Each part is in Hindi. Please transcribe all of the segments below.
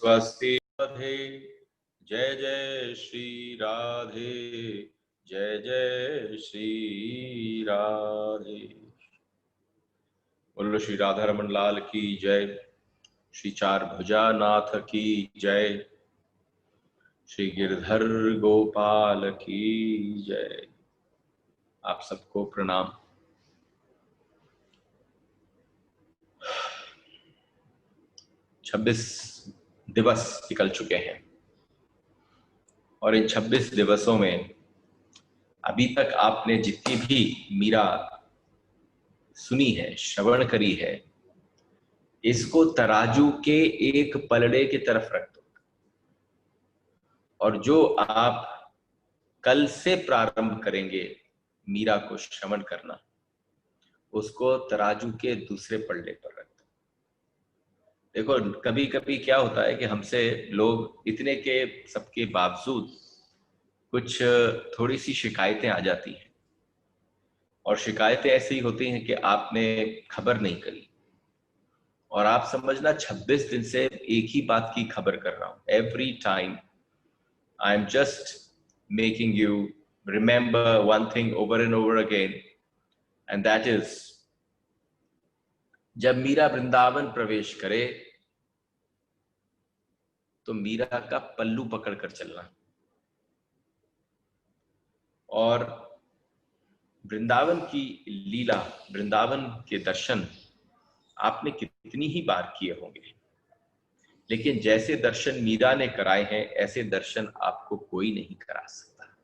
स्वस्ति राधे, जय जय श्री राधे, जय जय श्री राधे। बोलो श्री राधा रमन लाल की जय, श्री चार भुजा नाथ की जय, श्री गिरधर गोपाल की जय। आप सबको प्रणाम। छब्बीस दिवस निकल चुके हैं और इन 26 दिवसों में अभी तक आपने जितनी भी मीरा सुनी है, श्रवण करी है, इसको तराजू के एक पलड़े की तरफ रख दो और जो आप कल से प्रारंभ करेंगे मीरा को श्रवण करना, उसको तराजू के दूसरे पलड़े पर रख दो। देखो, कभी कभी क्या होता है कि हमसे लोग इतने के सबके बावजूद कुछ थोड़ी सी शिकायतें आ जाती हैं, और शिकायतें ऐसी होती हैं कि आपने खबर नहीं करी, और आप समझना 26 दिन से एक ही बात की खबर कर रहा हूं। Every time I am just making you remember one thing over and over again, and that is, जब मीरा वृंदावन प्रवेश करे तो मीरा का पल्लू पकड़कर चलना, और वृंदावन की लीला, वृंदावन के दर्शन आपने कितनी ही बार किए होंगे, लेकिन जैसे दर्शन मीरा ने कराए हैं ऐसे दर्शन आपको कोई नहीं करा सकता।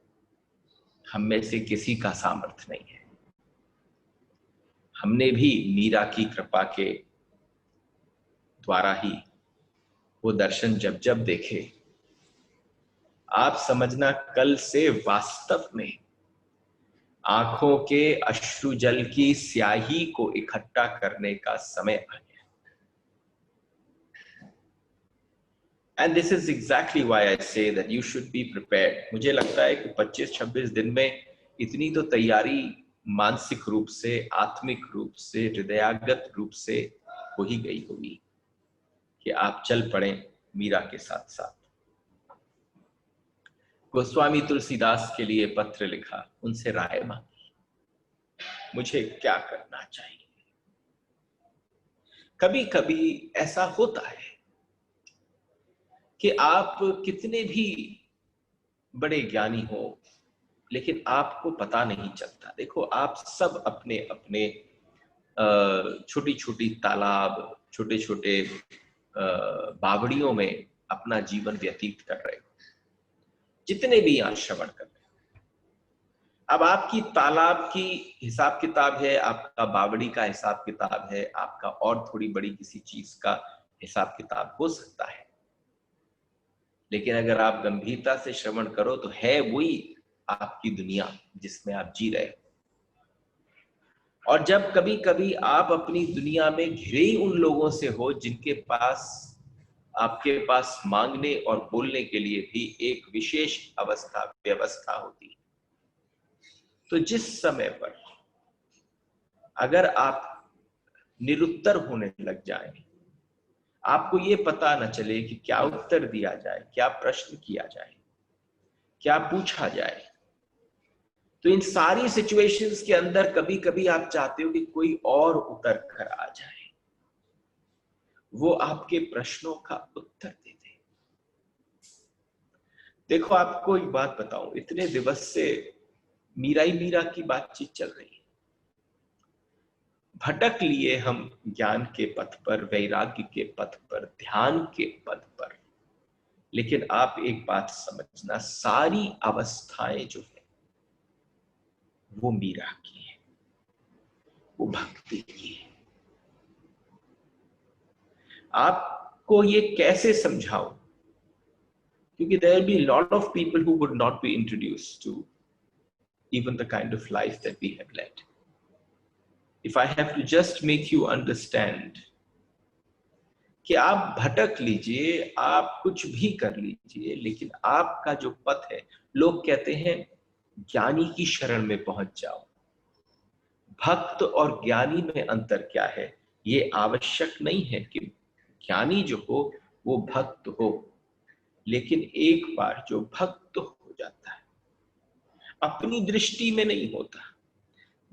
हम में से किसी का सामर्थ्य नहीं है। हमने भी मीरा की कृपा के द्वारा ही वो दर्शन जब जब देखे, आप समझना कल से वास्तव में आंखों के अश्रु जल की स्याही को इकट्ठा करने का समय आ गया। And this is exactly why I say that you should be prepared. मुझे लगता है कि 25-26 दिन में इतनी तो तैयारी मानसिक रूप से, आत्मिक रूप से, हृदयागत रूप से हो ही गई होगी कि आप चल पड़े मीरा के साथ साथ। गोस्वामी तुलसीदास के लिए पत्र लिखा, उनसे राय मांगी, मुझे क्या करना चाहिए। कभी कभी ऐसा होता है कि आप कितने भी बड़े ज्ञानी हो, लेकिन आपको पता नहीं चलता। देखो, आप सब अपने अपने छोटी छोटी तालाब, छोटे छोटे बावड़ियों में अपना जीवन व्यतीत कर रहे हो, जितने भी यहाँ श्रवण कर रहे हो। अब आपकी तालाब की हिसाब किताब है, आपका बावड़ी का हिसाब किताब है, आपका और थोड़ी बड़ी किसी चीज का हिसाब किताब हो सकता है, लेकिन अगर आप गंभीरता से श्रवण करो तो है वही आपकी दुनिया जिसमें आप जी रहे हो। और जब कभी कभी आप अपनी दुनिया में घिरे ही उन लोगों से हो जिनके पास, आपके पास मांगने और बोलने के लिए भी एक विशेष व्यवस्था होती है, तो जिस समय पर अगर आप निरुत्तर होने लग जाएं, आपको ये पता न चले कि क्या उत्तर दिया जाए, क्या प्रश्न किया जाए, क्या पूछा जाए, तो इन सारी सिचुएशंस के अंदर कभी कभी आप चाहते हो कि कोई और उतर कर आ जाए, वो आपके प्रश्नों का उत्तर दे दे। देखो, आपको एक बात बताऊं, इतने दिवस से मीरा की बातचीत चल रही है। भटक लिए हम ज्ञान के पथ पर, वैराग्य के पथ पर, ध्यान के पथ पर, लेकिन आप एक बात समझना, सारी अवस्थाएं जो है वो मीरा की है, वो भक्ति की है। आपको ये कैसे समझाऊं, क्योंकि there will be a lot of people who would not be introduced to even the kind of life that we have led. If I have to just make you understand कि आप भटक लीजिए, आप कुछ भी कर लीजिए, लेकिन आपका जो पथ है, लोग कहते हैं ज्ञानी की शरण में पहुंच जाओ। भक्त और ज्ञानी में अंतर क्या है, ये आवश्यक नहीं है कि ज्ञानी जो हो वो भक्त हो। लेकिन एक बार जो भक्त हो जाता है, अपनी दृष्टि में नहीं होता,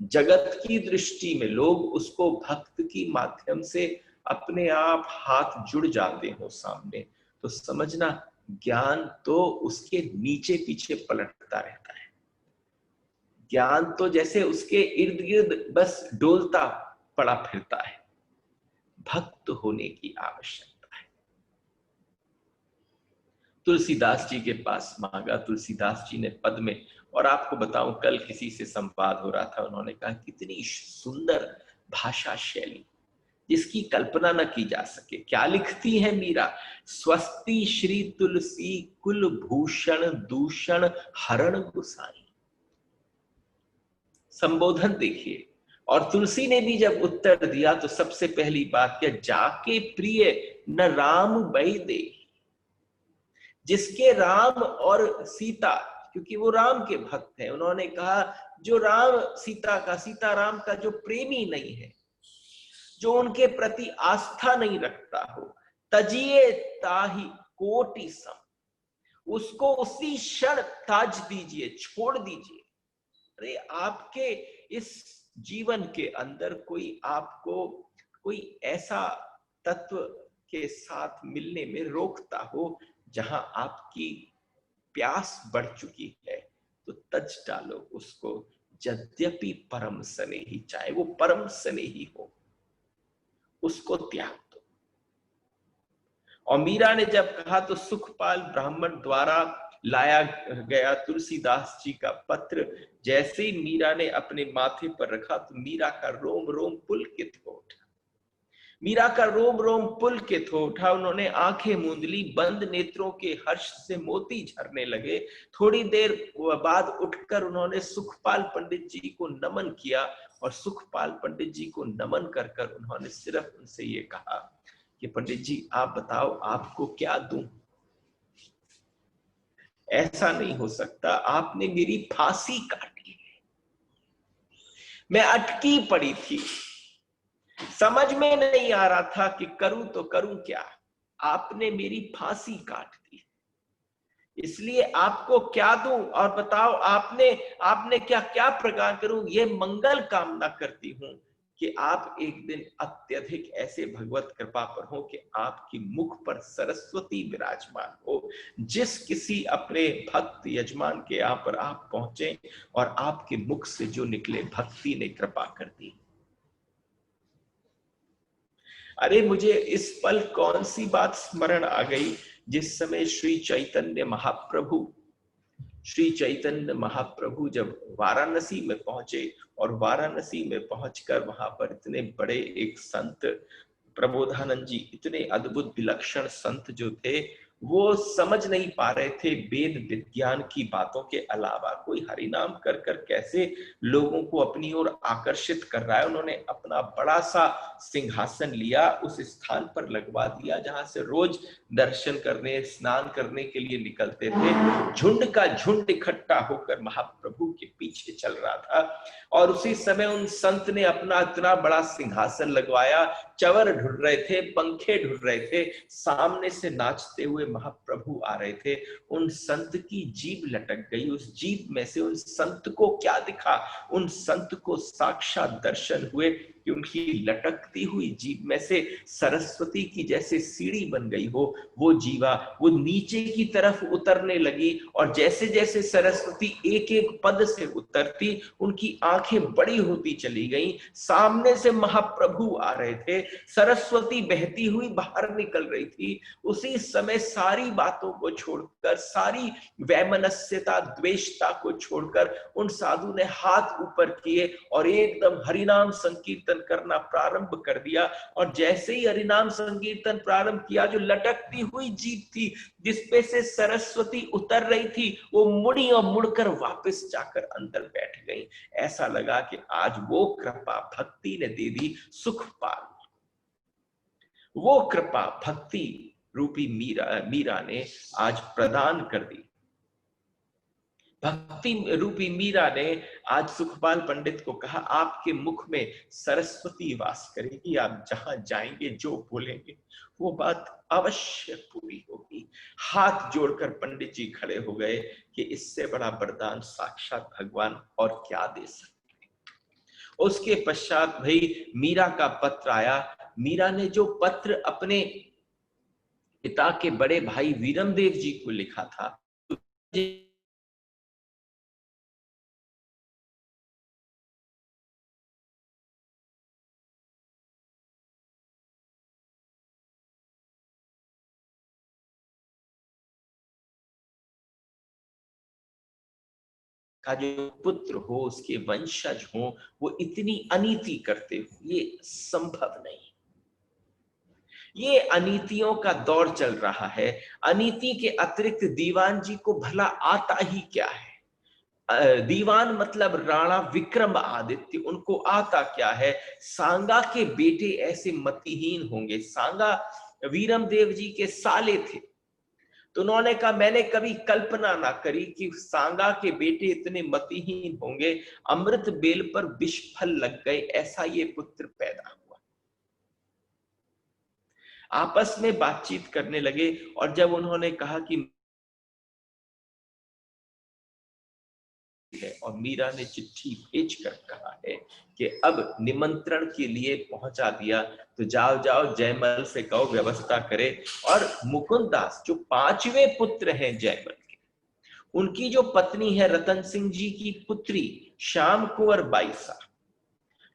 जगत की दृष्टि में लोग उसको भक्त की माध्यम से अपने आप हाथ जुड़ जाते हो सामने, तो समझना ज्ञान तो उसके नीचे पीछे पलटता रहता है। ज्ञान तो जैसे उसके इर्द गिर्द बस डोलता पड़ा फिरता है। भक्त होने की आवश्यकता है। तुलसीदास जी के पास मांगा, तुलसीदास जी ने पद में, और आपको बताऊं कल किसी से संवाद हो रहा था, उन्होंने कहा कितनी सुंदर भाषा शैली जिसकी कल्पना न की जा सके। क्या लिखती है मीरा, स्वस्ति श्री तुलसी कुल भूषण दूषण हरण गुसाई। संबोधन देखिए, और तुलसी ने भी जब उत्तर दिया तो सबसे पहली बात क्या, जाके प्रिय न राम बई दे। जिसके राम और सीता, क्योंकि वो राम के भक्त हैं, उन्होंने कहा जो राम सीता का, सीता राम का जो प्रेमी नहीं है, जो उनके प्रति आस्था नहीं रखता हो, तजिए ताही कोटि सम, उसको उसी क्षण ताज दीजिए, छोड़ दीजिए। अरे आपके इस जीवन के अंदर कोई आपको कोई ऐसा तत्व के साथ मिलने में रोकता हो जहां आपकी प्यास बढ़ चुकी है, तो तज डालो उसको, यद्यपि परम स्नेही, चाहे वो परम स्नेही हो, उसको त्याग दो। और मीरा ने जब कहा तो सुखपाल ब्राह्मण द्वारा लाया गया तुलसीदास जी का पत्र जैसे ही मीरा ने अपने माथे पर रखा तो मीरा का रोम रोम पुलकित हो उठा। मीरा का रोम रोम पुलकित हो उठा। उन्होंने आंखें मूंद ली, बंद नेत्रों के हर्ष से मोती झरने लगे। थोड़ी देर बाद उठकर उन्होंने सुखपाल पंडित जी को नमन किया, और सुखपाल पंडित जी को नमन कर कर उन्होंने सिर्फ उनसे ये कहा कि पंडित जी आप बताओ आपको क्या दूं। ऐसा नहीं हो सकता, आपने मेरी फांसी काटी, मैं अटकी पड़ी थी, समझ में नहीं आ रहा था कि करूं तो करूं क्या, आपने मेरी फांसी काट दी, इसलिए आपको क्या दूं और बताओ आपने क्या क्या प्रकार करूं। ये मंगल कामना करती हूं कि आप एक दिन अत्यधिक ऐसे भगवत कृपा पर हो कि आपकी मुख पर सरस्वती विराजमान हो। जिस किसी अपने भक्त यजमान के यहाँ पर आप पहुंचे और आपके मुख से जो निकले, भक्ति ने कृपा कर दी। अरे मुझे इस पल कौन सी बात स्मरण आ गई, जिस समय श्री चैतन्य महाप्रभु जब वाराणसी में पहुंचे, और वाराणसी में पहुंचकर वहां पर इतने बड़े एक संत प्रबोधानंद जी, इतने अद्भुत विलक्षण संत जो थे, वो समझ नहीं पा रहे थे वेद विज्ञान की बातों के अलावा कोई हरिनाम कर कर कैसे लोगों को अपनी ओर आकर्षित कर रहा है। उन्होंने अपना बड़ा सा सिंहासन लिया, उस स्थान पर लगवा दिया जहां से रोज दर्शन करने स्नान करने के लिए निकलते थे। झुंड का झुंड इकट्ठा होकर महाप्रभु के पीछे चल रहा था, और उसी समय उन संत ने अपना इतना बड़ा सिंहासन लगवाया, चवर ढूंढ रहे थे, पंखे ढूंढ रहे थे, सामने से नाचते हुए महाप्रभु आ रहे थे। उन संत की जीभ लटक गई, उस जीभ में से उन संत को क्या दिखा, उन संत को साक्षात दर्शन हुए कि उनकी लटकती हुई जीभ में से सरस्वती की जैसे सीढ़ी बन गई हो, वो जीवा वो नीचे की तरफ उतरने लगी, और जैसे जैसे सरस्वती एक एक पद से उतरती उनकी आंखें बड़ी होती चली गईं। सामने से महाप्रभु आ रहे थे, सरस्वती बहती हुई बाहर निकल रही थी। उसी समय सारी बातों को छोड़कर, सारी वैमनस्यता द्वेषता को छोड़कर उन साधु ने हाथ ऊपर किए और एकदम हरिनाम संकीर्तन करना प्रारंभ कर दिया। और जैसे ही हरिनाम संकीर्तन प्रारंभ किया, जो लटकती हुई जीभ थी जिसपे से सरस्वती उतर रही थी, वो मुड़ी और मुड़कर वापस जाकर अंदर बैठ गई। ऐसा लगा कि आज वो कृपा भक्ति ने दे दी सुखपाल, वो कृपा भक्ति रूपी मीरा ने आज प्रदान कर दी। भक्ति रूपी मीरा ने आज सुखपाल पंडित को कहा, आपके मुख में सरस्वती वास करेगी, आप जहां जाएंगे जो बोलेंगे वो बात अवश्य पूरी होगी। हाथ जोड़कर पंडित जी खड़े हो गए कि इससे बड़ा वरदान साक्षात भगवान और क्या दे सकते। उसके पश्चात भाई मीरा का पत्र आया। मीरा ने जो पत्र अपने पिता के बड़े भाई वीरमदेव जी को लिखा था, का जो पुत्र हो, उसके वंशज हो, वो इतनी अनीति करते हो, ये संभव नहीं। ये अनीतियों का दौर चल रहा है। अनीति के अतिरिक्त दीवान जी को भला आता ही क्या है? दीवान मतलब राणा विक्रमादित्य, उनको आता क्या है? सांगा के बेटे ऐसे मतिहीन होंगे? सांगा वीरमदेव जी के साले थे, तो उन्होंने कहा मैंने कभी कल्पना ना करी कि सांगा के बेटे इतने मतिहीन होंगे, अमृत बेल पर विष फल लग गए, ऐसा ये पुत्र पैदा हुआ। आपस में बातचीत करने लगे और जब उन्होंने कहा कि है, और मीरा ने चिट्ठी भेजकर कहा है कि अब निमंत्रण के लिए पहुंचा दिया, तो जाओ जाओ जयमल से कहो व्यवस्था करे। और मुकुंद दास जो पांचवें पुत्र हैं जयमल के, उनकी जो पत्नी है रतन सिंह जी की पुत्री श्याम कुंवर बाईसा,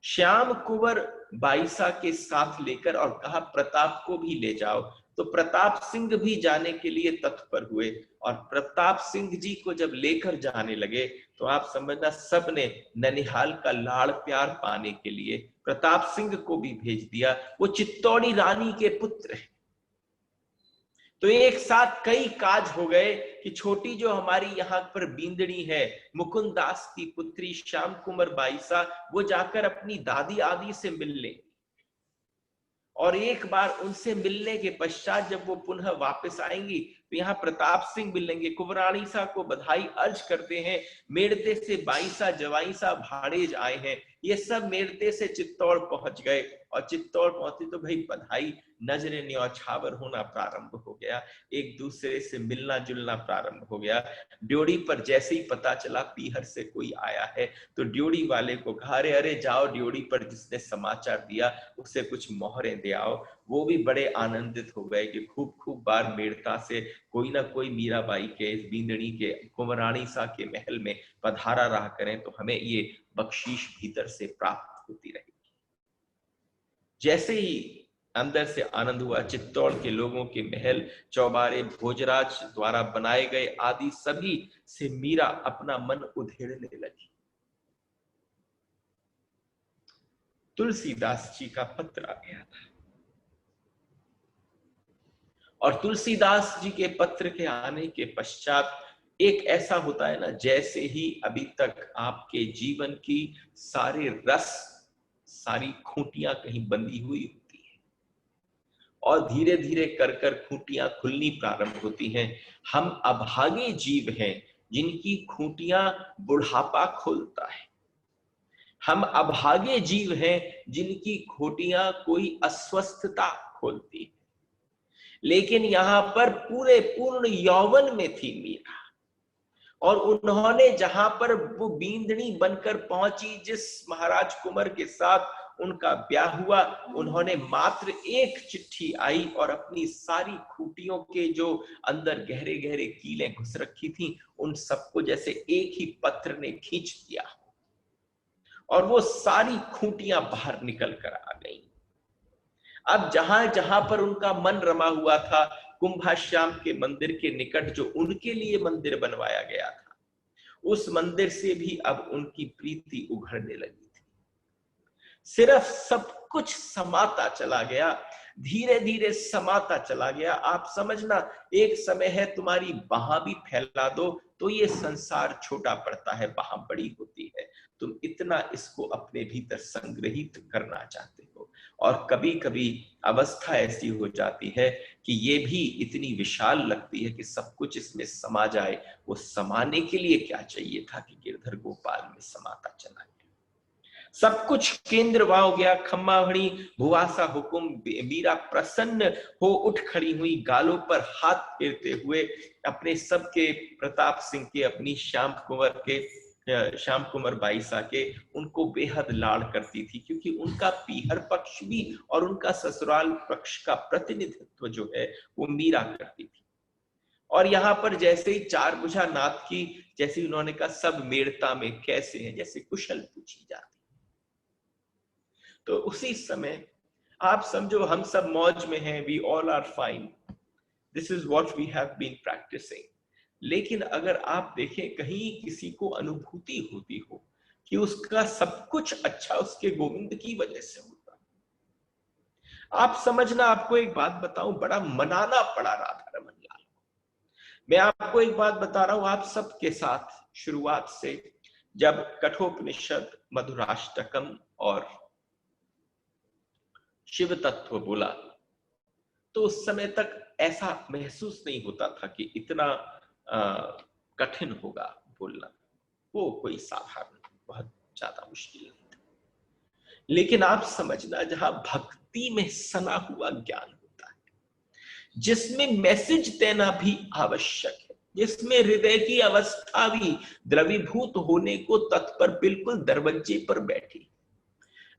श्याम कुंवर बाईसा के साथ लेकर और कहा प्रताप को भी ले जाओ। तो प्रताप सिंह भी जाने के लिए तत्पर हुए, और प्रताप सिंह जी को जब लेकर जाने लगे तो आप समझना सबने ननिहाल का लाड़ प्यार पाने के लिए प्रताप सिंह को भी भेज दिया। वो चित्तौड़ी रानी के पुत्र हैं। तो एक साथ कई काज हो गए कि छोटी जो हमारी यहाँ पर बींदड़ी है मुकुंद दास की पुत्री श्याम कुंवर बाईसा, वो जाकर अपनी दादी आदि से मिल ले, और एक बार उनसे मिलने के पश्चात जब वो पुनः वापस आएंगी तो यहाँ प्रताप सिंह मिलेंगे, कुंवरानी सा को बधाई अर्ज करते हैं, मेड़ते से बाईसा जवाईसा भाड़ेज आए हैं। ये सब मेड़ते से चित्तौड़ पहुंच गए, और चित्तौड़ पहुंचे तो भाई बधाई, नजरे न्यौछावर होना प्रारंभ हो गया, एक दूसरे से मिलना जुलना प्रारंभ हो गया। ड्योढ़ी पर जैसे ही पता चला पीहर से कोई आया है, तो ड्योढ़ी वाले को कहा अरे अरे जाओ ड्योढ़ी पर जिसने समाचार दिया उसे कुछ मोहरें दे आओ। वो भी बड़े आनंदित हो गए कि खूब खूब बार मेड़ता से कोई ना कोई मीराबाई के इस बींदड़ी के कुंवरानी सा के महल में पधारा रहा करें तो हमें ये बख्शीश भीतर से प्राप्त होती रहेगी। जैसे ही अंदर से आनंद हुआ, चित्तौड़ के लोगों के महल चौबारे भोजराज द्वारा बनाए गए आदि सभी से मीरा अपना मन उधेड़ने लगी। तुलसीदास जी का पत्र आ गया था, और तुलसीदास जी के पत्र के आने के पश्चात एक ऐसा होता है ना, जैसे ही अभी तक आपके जीवन की सारे रस, सारी खूंटियां कहीं बंधी हुई होती है, और धीरे धीरे कर कर खूंटियां खुलनी प्रारंभ होती हैं। हम अभागे जीव हैं जिनकी खूंटियां बुढ़ापा खोलता है। हम अभागे जीव हैं जिनकी खूंटियां कोई अस्वस्थता खोलती है। लेकिन यहां पर पूरे पूर्ण यौवन में थी मीरा, और उन्होंने जहां पर वो बींदनी बनकर पहुंची, जिस महाराज कुंवर के साथ उनका ब्याह हुआ, उन्होंने मात्र एक चिट्ठी आई और अपनी सारी खूंटियों के जो अंदर गहरे गहरे कीलें घुस रखी थी उन सबको जैसे एक ही पत्र ने खींच दिया, और वो सारी खूंटियां बाहर निकल कर आ गई। अब जहां जहां पर उनका मन रमा हुआ था, कुंभाश्याम के मंदिर के निकट जो उनके लिए मंदिर बनवाया गया था, उस मंदिर से भी अब उनकी प्रीति उघड़ने लगी थी। सिर्फ सब कुछ समाता चला गया, धीरे धीरे समाता चला गया। आप समझना, एक समय है तुम्हारी बाह भी फैला दो तो ये संसार छोटा पड़ता है, बाह बड़ी होती है। तुम इतना इसको अपने भीतर संग्रहित करना चाहते हो, और कभी कभी अवस्था ऐसी हो जाती है कि ये भी इतनी विशाल लगती है कि सब कुछ इसमें समा जाए। वो समाने के लिए क्या चाहिए था कि गिरधर गोपाल में समाता चला गया। सब कुछ केंद्र हो गया। खम्मा भणी भुआसा हुकुम, मीरा प्रसन्न हो उठ खड़ी हुई, गालों पर हाथ फेरते हुए अपने सबके, प्रताप सिंह के, अपनी श्याम कुंवर बाईसा के, उनको बेहद लाड़ करती थी, क्योंकि उनका पीहर पक्ष भी और उनका ससुराल पक्ष का प्रतिनिधित्व जो है वो मीरा करती थी। और यहाँ पर जैसे ही चार भुजा नाथ की, जैसे उन्होंने कहा सब मेड़ता में कैसे हैं, जैसे कुशल पूछी जाती, तो उसी समय आप समझो हम सब मौज में हैं, we all are fine, this is what we have been practising. लेकिन अगर आप देखें कहीं किसी को अनुभूति होती हो कि उसका सब कुछ अच्छा उसके गोविंद की वजह से होता, आप समझना, आपको एक बात बताऊं, बड़ा मनाना पड़ा राधा रमन लाल को। मैं आपको एक बात बता रहा हूं, आप सबके साथ शुरुआत से जब कठोपनिषद, मधुराष्टकम और शिव तत्व बोला, तो उस समय तक ऐसा महसूस नहीं होता था कि इतना कठिन होगा बोलना। वो कोई साधारण, बहुत ज्यादा मुश्किल नहीं था। लेकिन आप समझना, जहां भक्ति में सना हुआ ज्ञान होता है, जिसमें मैसेज देना भी आवश्यक है, जिसमें हृदय की अवस्था भी द्रवीभूत होने को तत्पर बिल्कुल दरवाजे पर बैठी,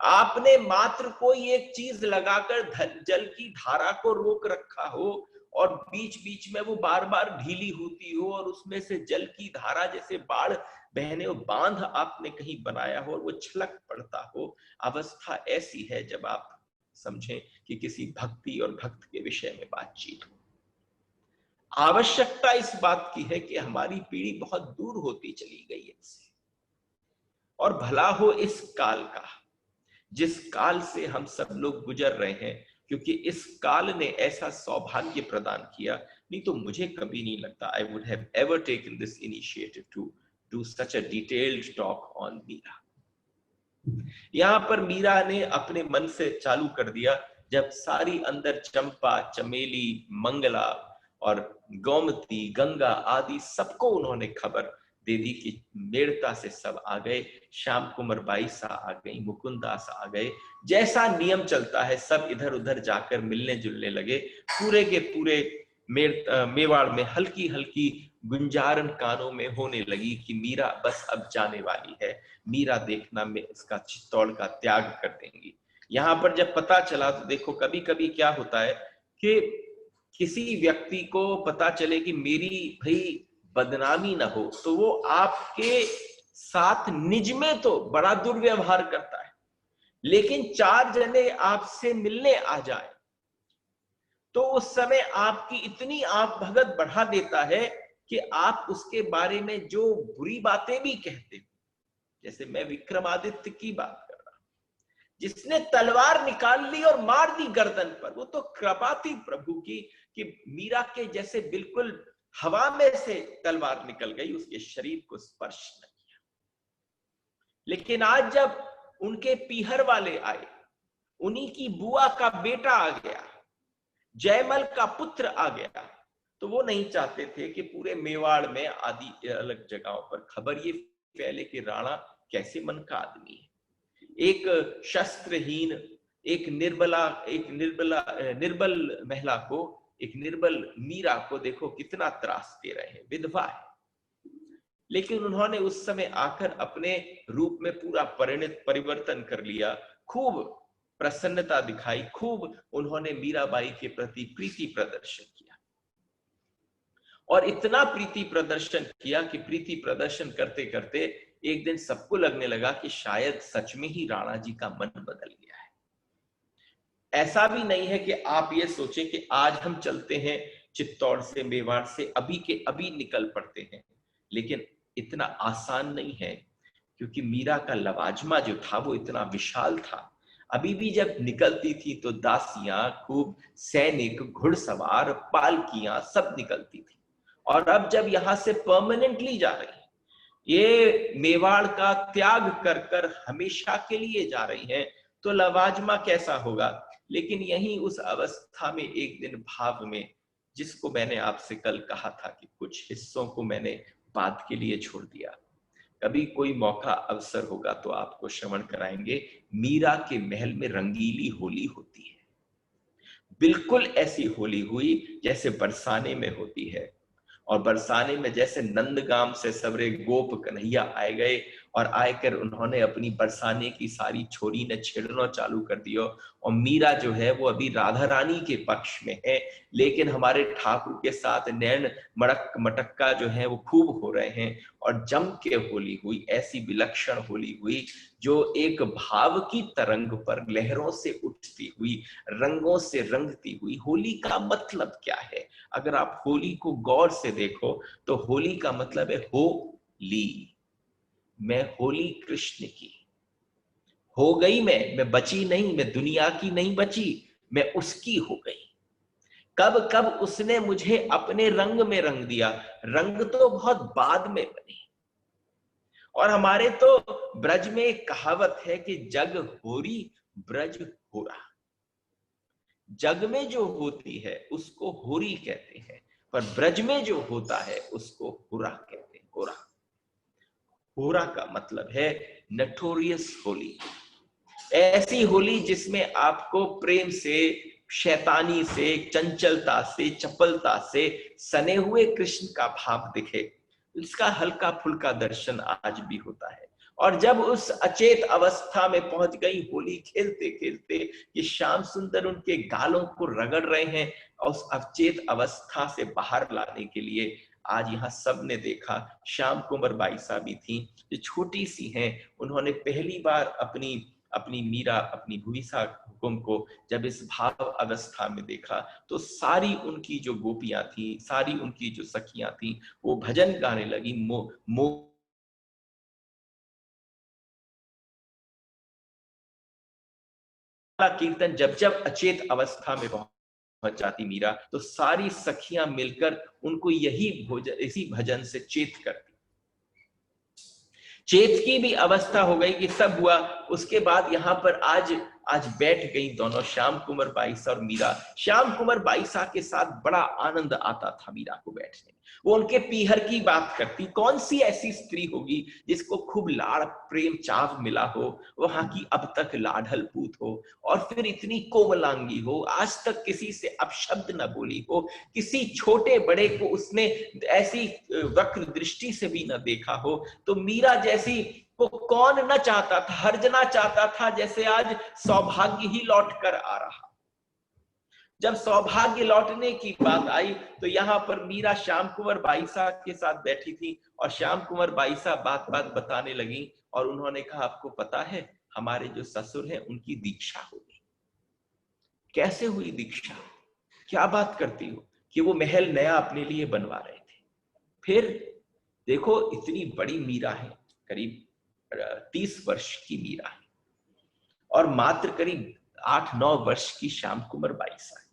आपने मात्र कोई एक चीज लगाकर जल की धारा को रोक रखा हो और बीच बीच में वो बार बार ढीली होती हो और उसमें से जल की धारा जैसे बाढ़ बहने हो, बांध आपने कहीं बनाया हो और वो छलक पड़ता हो, अवस्था ऐसी है जब आप समझें कि किसी भक्ति और भक्त के विषय में बातचीत हो। आवश्यकता इस बात की है कि हमारी पीढ़ी बहुत दूर होती चली गई है इससे, और भला हो इस काल का, जिस काल से हम सब लोग गुजर रहे हैं, क्योंकि इस काल ने ऐसा सौभाग्य प्रदान किया। नहीं तो मुझे कभी नहीं लगता I would have ever taken this initiative to do such a detailed talk on Meera. यहां पर मीरा ने अपने मन से चालू कर दिया, जब सारी अंदर चंपा, चमेली, मंगला और गोमती, गंगा आदि सबको उन्होंने खबर दे दी कि मेड़ता से सब आ गए, श्याम कुंवर बाईसा आ गई, मुकुंदास आ गए। जैसा नियम चलता है सब इधर उधर जाकर मिलने जुलने लगे। पूरे के पूरे मेवाड़ में हल्की हल्की गुंजारन कानों में होने लगी कि मीरा बस अब जाने वाली है, मीरा देखना में इसका चित्तौड़ का त्याग कर देंगी। यहां पर जब पता चला तो देखो, कभी कभी क्या होता है कि किसी व्यक्ति को पता चले कि मेरी भाई बदनामी ना हो, तो वो आपके साथ निज में तो बड़ा दुर्व्यवहार करता है, लेकिन चार जने आपसे मिलने आ जाए तो उस समय आपकी इतनी आप भगत बढ़ा देता है कि आप उसके बारे में जो बुरी बातें भी कहते हो, जैसे मैं विक्रमादित्य की बात कर रहा हूं, जिसने तलवार निकाल ली और मार दी गर्दन पर, वो तो कृपा थी प्रभु की कि मीरा के जैसे बिल्कुल हवा में से तलवार निकल गई, उसके शरीर को स्पर्श न किया। लेकिन आज जब उनके पीहर वाले आए, उन्हीं की बुआ का बेटा आ गया, जयमल का पुत्र आ गया, तो वो नहीं चाहते थे कि पूरे मेवाड़ में आदि अलग जगहों पर खबर ये फैले कि राणा कैसे मन का आदमी है। एक शस्त्रहीन, एक निर्बल महिला को, एक निर्बल मीरा को देखो कितना त्रास दे रहे हैं, विधवा है। लेकिन उन्होंने उस समय आकर अपने रूप में पूरा परिवर्तन कर लिया, खूब प्रसन्नता दिखाई, खूब उन्होंने मीराबाई के प्रति प्रीति प्रदर्शन किया। और इतना प्रीति प्रदर्शन किया कि प्रीति प्रदर्शन करते करते एक दिन सबको लगने लगा कि शायद सच में ही राणा जी का मन बदल गया है। ऐसा भी नहीं है कि आप ये सोचें कि आज हम चलते हैं चित्तौड़ से, मेवाड़ से, अभी के अभी निकल पड़ते हैं, लेकिन इतना आसान नहीं है, क्योंकि मीरा का लवाजमा जो था वो इतना विशाल था। अभी भी जब निकलती थी तो दासियां, खूब सैनिक, घुड़सवार, पालकियां सब निकलती थी। और अब जब यहां से परमानेंटली जा रही है, ये मेवाड़ का त्याग कर कर हमेशा के लिए जा रही हैं, तो लवाजमा कैसा होगा। लेकिन यही उस अवस्था में एक दिन भाव में, जिसको मैंने आपसे कल कहा था कि कुछ हिस्सों को मैंने बाद के लिए छोड़ दिया, कभी कोई मौका अवसर होगा तो आपको श्रवण कराएंगे। मीरा के महल में रंगीली होली होती है, बिल्कुल ऐसी होली हुई जैसे बरसाने में होती है। और बरसाने में जैसे नंदगाम से सवरे गोप कन्हैया आए गए, और आकर उन्होंने अपनी बरसाने की सारी छोरी ने छेड़ना चालू कर दिया। और मीरा जो है वो अभी राधा रानी के पक्ष में है, लेकिन हमारे ठाकुर के साथ नैन मड़क मटक्का जो है वो खूब हो रहे हैं। और जम के होली हुई, ऐसी विलक्षण होली हुई जो एक भाव की तरंग पर लहरों से उठती हुई, रंगों से रंगती हुई। होली का मतलब क्या है? अगर आप होली को गौर से देखो तो होली का मतलब है हो ली। मैं होली कृष्ण की हो गई, मैं बची नहीं, मैं दुनिया की नहीं बची, मैं उसकी हो गई। कब कब उसने मुझे अपने रंग में रंग दिया। रंग तो बहुत बाद में बनी। और हमारे तो ब्रज में एक कहावत है कि जग होरी ब्रज होरा। जग में जो होती है उसको होरी कहते हैं, पर ब्रज में जो होता है उसको हुरा कहते हैं। हुरा, हुरा का मतलब है नटोरियस होली। ऐसी होली जिसमें आपको प्रेम से, शैतानी से, चंचलता से, चपलता से सने हुए कृष्ण का भाव दिखे। इसका हल्का फुल्का दर्शन आज भी होता है। और जब उस अचेत अवस्था में पहुंच गई होली खेलते खेलते कि श्याम सुंदर उनके गालों को रगड़ रहे हैं, और उस अचेत अवस्था से बाहर लाने के लिए आज यहाँ सब ने देखा। श्याम कुंवर बाई साहब भी थी, जो छोटी सी हैं। उन्होंने पहली बार अपनी अपनी मीरा, अपनी भूमिसा हुकुम को जब इस भाव अवस्था में देखा, तो सारी उनकी जो गोपियां थी, सारी उनकी जो सखियां थी, वो भजन गाने लगी। कीर्तन जब जब अचेत अवस्था में पहुंच जाती मीरा, तो सारी सखियां मिलकर उनको यही भोजन, इसी भजन से चेत करती। चेत की भी अवस्था हो गई कि सब हुआ। उसके बाद यहाँ पर आज आज बैठ गई दोनों, श्याम कुंवर बाईसा और मीरा। श्याम कुंवर बाईसा के साथ बड़ा आनंद आता था मीरा को बैठने। वो उनके पीहर की बात करती। कौन सी ऐसी स्त्री होगी जिसको खूब लाड़ प्रेम चाव मिला हो, वहां की अब तक लाडल पूत हो, और फिर इतनी कोमलांगी हो, आज तक किसी से अपशब्द न बोली हो, किसी छोटे बड़े को उसने ऐसी वक्र दृष्टि से भी न देखा हो। तो मीरा जैसी को कौन न चाहता था, हर जना चाहता था। जैसे आज सौभाग्य ही लौट कर आ रहा। जब सौभाग्य लौटने की बात आई तो यहाँ पर मीरा श्याम कुंवर बाईसा के साथ बैठी थी, और श्याम कुंवर बाईसा बात बात बताने लगी। और उन्होंने कहा, आपको पता है हमारे जो ससुर हैं उनकी दीक्षा हो गई। कैसे हुई दीक्षा? क्या बात करती हो? कि वो महल नया अपने लिए बनवा रहे थे। फिर देखो, इतनी बड़ी मीरा है, करीब 30 वर्ष की मीरा है, और मात्र करीब 8-9 वर्ष की श्याम कुंवर बाईसा है।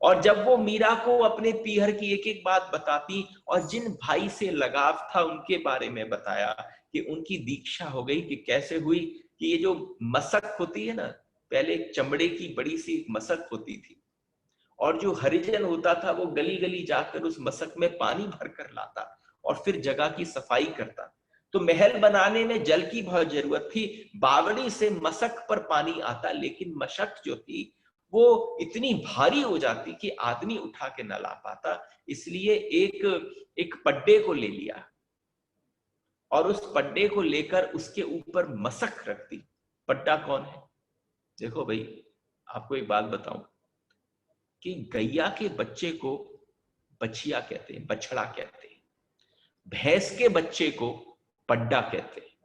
और जब वो मीरा को अपने पीहर की एक एक बात बताती, और जिन भाई से लगाव था उनके बारे में बताया कि उनकी दीक्षा हो गई। कि कैसे हुई? कि ये जो मशक होती है ना, पहले एक चमड़े की बड़ी सी मशक होती थी, और जो हरिजन होता था वो गली गली जाकर उस मशक में पानी भर कर लाता, और फिर जगह की सफाई करता। तो महल बनाने में जल की बहुत जरूरत थी। बावड़ी से मशक पर पानी आता, लेकिन मशक जो थी वो इतनी भारी हो जाती कि आदमी उठा के न ला पाता। इसलिए एक एक पड्डे को ले लिया, और उस पड्डे को लेकर उसके ऊपर मशक रख दी। पड्डा कौन है? देखो भाई, आपको एक बात बताऊं कि गैया के बच्चे को बछिया कहते हैं, बछड़ा कहते हैं। भैंस के बच्चे को पड्डा कहते हैं।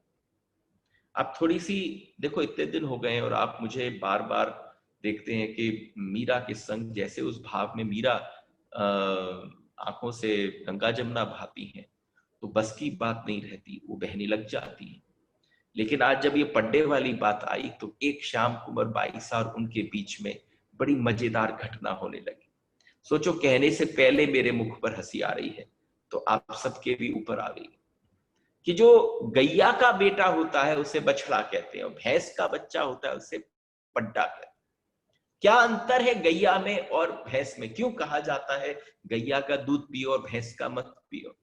अब थोड़ी सी देखो, इतने दिन हो गए और आप मुझे बार बार देखते हैं कि मीरा के संग, जैसे उस भाव में मीरा आंखों से गंगा जमुना बहाती हैं, तो बस की बात नहीं रहती, वो बहने लग जाती है। लेकिन आज जब ये पड्डे वाली बात आई तो एक श्याम कुंवर बाईसा और उनके बीच में बड़ी मजेदार घटना होने लगी। सोचो, कहने से पहले मेरे मुख पर हंसी आ रही है, तो आप सबके भी ऊपर आ गई। कि जो गैया का बेटा होता है उसे बछड़ा कहते हैं और भैंस का बच्चा होता है उसे पड्डा कहते हैं। क्या अंतर है गैया में और भैंस में? क्यों कहा जाता है गैया का दूध पियो और भैंस का मत पियो?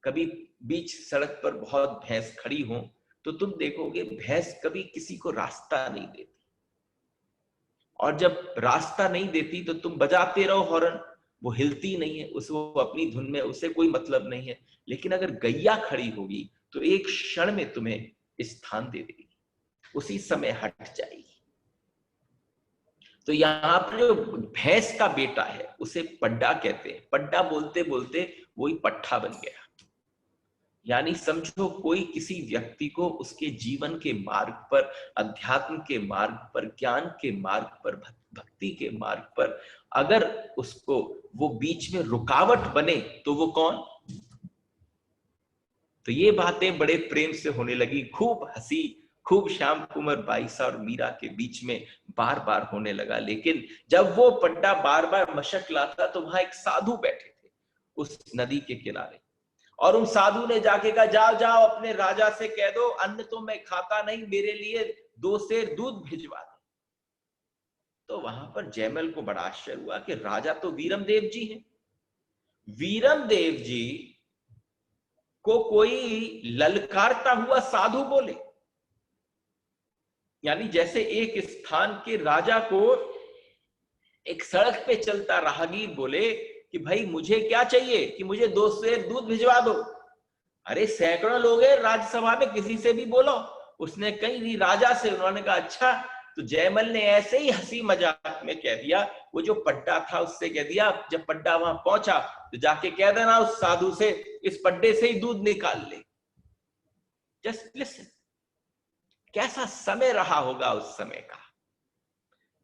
कभी बीच सड़क पर बहुत भैंस खड़ी हो तो तुम देखोगे भैंस कभी किसी को रास्ता नहीं देती, और जब रास्ता नहीं देती तो तुम बजाते रहो हॉर्न, वो हिलती नहीं है, उस वो अपनी धुन में, उसे कोई मतलब नहीं है। लेकिन अगर गैया खड़ी होगी तो एक क्षण में तुम्हें स्थान दे देगी, उसी समय हट जाएगी। तो यहाँ पर जो भैंस का बेटा है उसे पड्डा कहते हैं। पड्डा बोलते बोलते वही पट्ठा बन गया। यानी समझो कोई किसी व्यक्ति को उसके जीवन के मार्ग पर, अध्यात्म के मार्ग पर, ज्ञान के मार्ग पर, भक्ति के मार्ग पर अगर उसको वो बीच में रुकावट बने तो वो कौन? तो ये बातें बड़े प्रेम से होने लगी, खूब हंसी, खूब श्याम कुमार बाईसा और मीरा के बीच में बार बार होने लगा। लेकिन जब वो पड्डा बार बार मशक लाता तो वहां एक साधु बैठे थे उस नदी के किनारे, और उन साधु ने जाके कहा जाओ जाओ अपने राजा से कह दो अन्न तो मैं खाता नहीं, मेरे लिए 2 सेर दूध भिजवा दो। तो वहां पर जयमल को बड़ा आश्चर्य हुआ कि राजा तो वीरमदेव जी हैं, वीरमदेव जी को कोई ललकारता हुआ साधु बोले। यानी जैसे एक स्थान के राजा को एक सड़क पे चलता राहगीर बोले कि भाई मुझे क्या चाहिए, कि मुझे 2 सेर दूध भिजवा दो। अरे सैकड़ों लोग हैं राज्यसभा में, किसी से भी बोलो। उसने कहीं नहीं, राजा से। उन्होंने कहा अच्छा। तो जयमल ने ऐसे ही हंसी मजाक में कह दिया, वो जो पड्डा था उससे कह दिया, जब पड्डा वहां पहुंचा तो जाके कह देना उस साधु से इस पड्डे से ही दूध निकाल ले। जस्ट लिसन, कैसा समय रहा होगा उस समय का।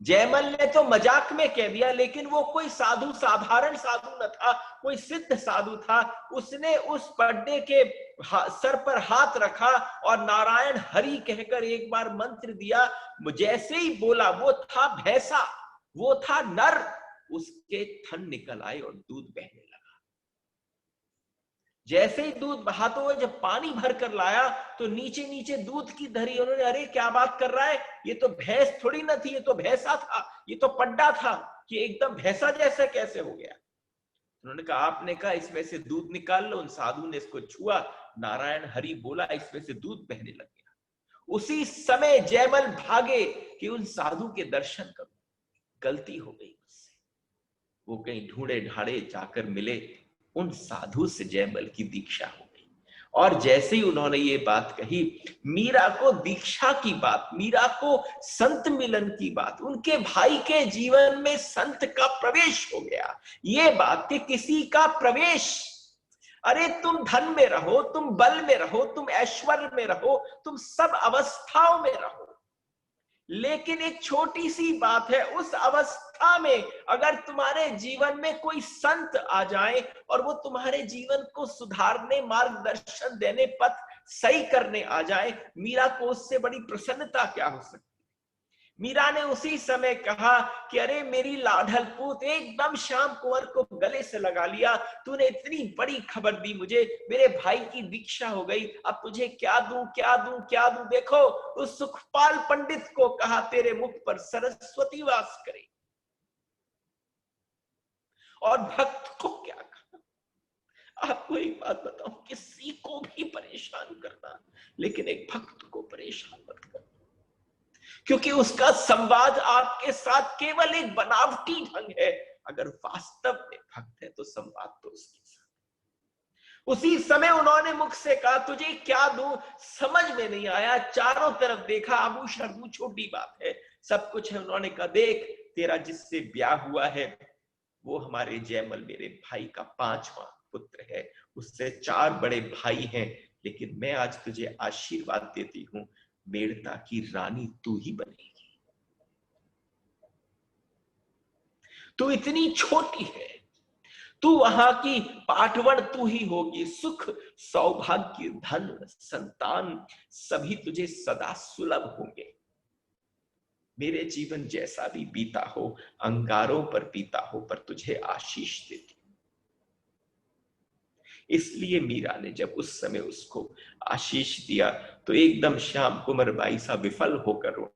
जयमल ने तो मजाक में कह दिया, लेकिन वो कोई साधु साधारण साधु न था, कोई सिद्ध साधु था। उसने उस पड्डे के सर पर हाथ रखा और नारायण हरि कहकर एक बार मंत्र दिया। जैसे ही बोला, वो था भैंसा, वो था नर, उसके थन निकल आए और दूध बहने लगा। जैसे ही दूध बहाते हुए जब पानी भर कर लाया तो नीचे नीचे दूध की धरी। उन्होंने, अरे क्या बात कर रहा है, ये तो भैंस थोड़ी ना थी, ये तो भैंसा था, ये तो पड्डा था, कि एकदम भैंसा जैसा कैसे हो गया। उन्होंने कहा, आपने कहा इसमें से दूध निकाल लो। उन साधु ने इसको छुआ, नारायण हरि बोला, इसमें से दूध बहने लग गया। उसी समय जयमल भागे कि उन साधु के दर्शन करो। गलती हो गई मुझसे। वो कहीं ढूंढे ढाड़े जाकर मिले, उन साधु से जयमल की दीक्षा हो गई। और जैसे ही उन्होंने ये बात कही, मीरा को दीक्षा की बात, मीरा को संत मिलन की बात, उनके भाई के जीवन में संत का प्रवेश हो गया। ये बात कि किसी का प्रवेश, अरे तुम धन में रहो, तुम बल में रहो, तुम ऐश्वर्य में रहो, तुम सब अवस्थाओं में रहो, लेकिन एक छोटी सी बात है, उस अवस्था में अगर तुम्हारे जीवन में कोई संत आ जाए और वो तुम्हारे जीवन को सुधारने, मार्गदर्शन देने, पथ सही करने आ जाए, मीरा को उससे बड़ी प्रसन्नता क्या हो सकती। मीरा ने उसी समय कहा कि अरे मेरी लाडल पूत, एकदम श्याम कुंवर को गले से लगा लिया, तूने इतनी बड़ी खबर दी मुझे, मेरे भाई की दीक्षा हो गई, अब तुझे क्या दूं क्या दूं क्या दूं। देखो उस सुखपाल पंडित को कहा तेरे मुख पर सरस्वती वास करे, और भक्त को क्या कहा। आपको एक बात बताऊं, किसी को भी परेशान करना, लेकिन एक भक्त को परेशान मत करना, क्योंकि उसका संवाद आपके साथ केवल एक बनावटी ढंग है। अगर वास्तव में भक्त है तो संवाद तो उसके साथ। उसी समय उन्होंने मुख से कहा, तुझे क्या दूं, समझ में नहीं आया, चारों तरफ देखा, आभूषण छोटी बात है, सब कुछ है। उन्होंने कहा, देख तेरा जिससे ब्याह हुआ है वो हमारे जयमल मेरे भाई का 5वां पुत्र है, उससे 4 बड़े भाई हैं, लेकिन मैं आज तुझे आशीर्वाद देती हूं, मेड़ता की रानी तू ही बनेगी। तू इतनी छोटी है, तू वहां की पाटवण तू ही होगी, सुख सौभाग्य धन संतान सभी तुझे सदा सुलभ होंगे। मेरे जीवन जैसा भी बीता हो, अंगारों पर बीता हो, पर तुझे आशीष देती। इसलिए मीरा ने जब उस समय उसको आशीष दिया तो एकदम श्याम कुमार बाईसा विफल होकर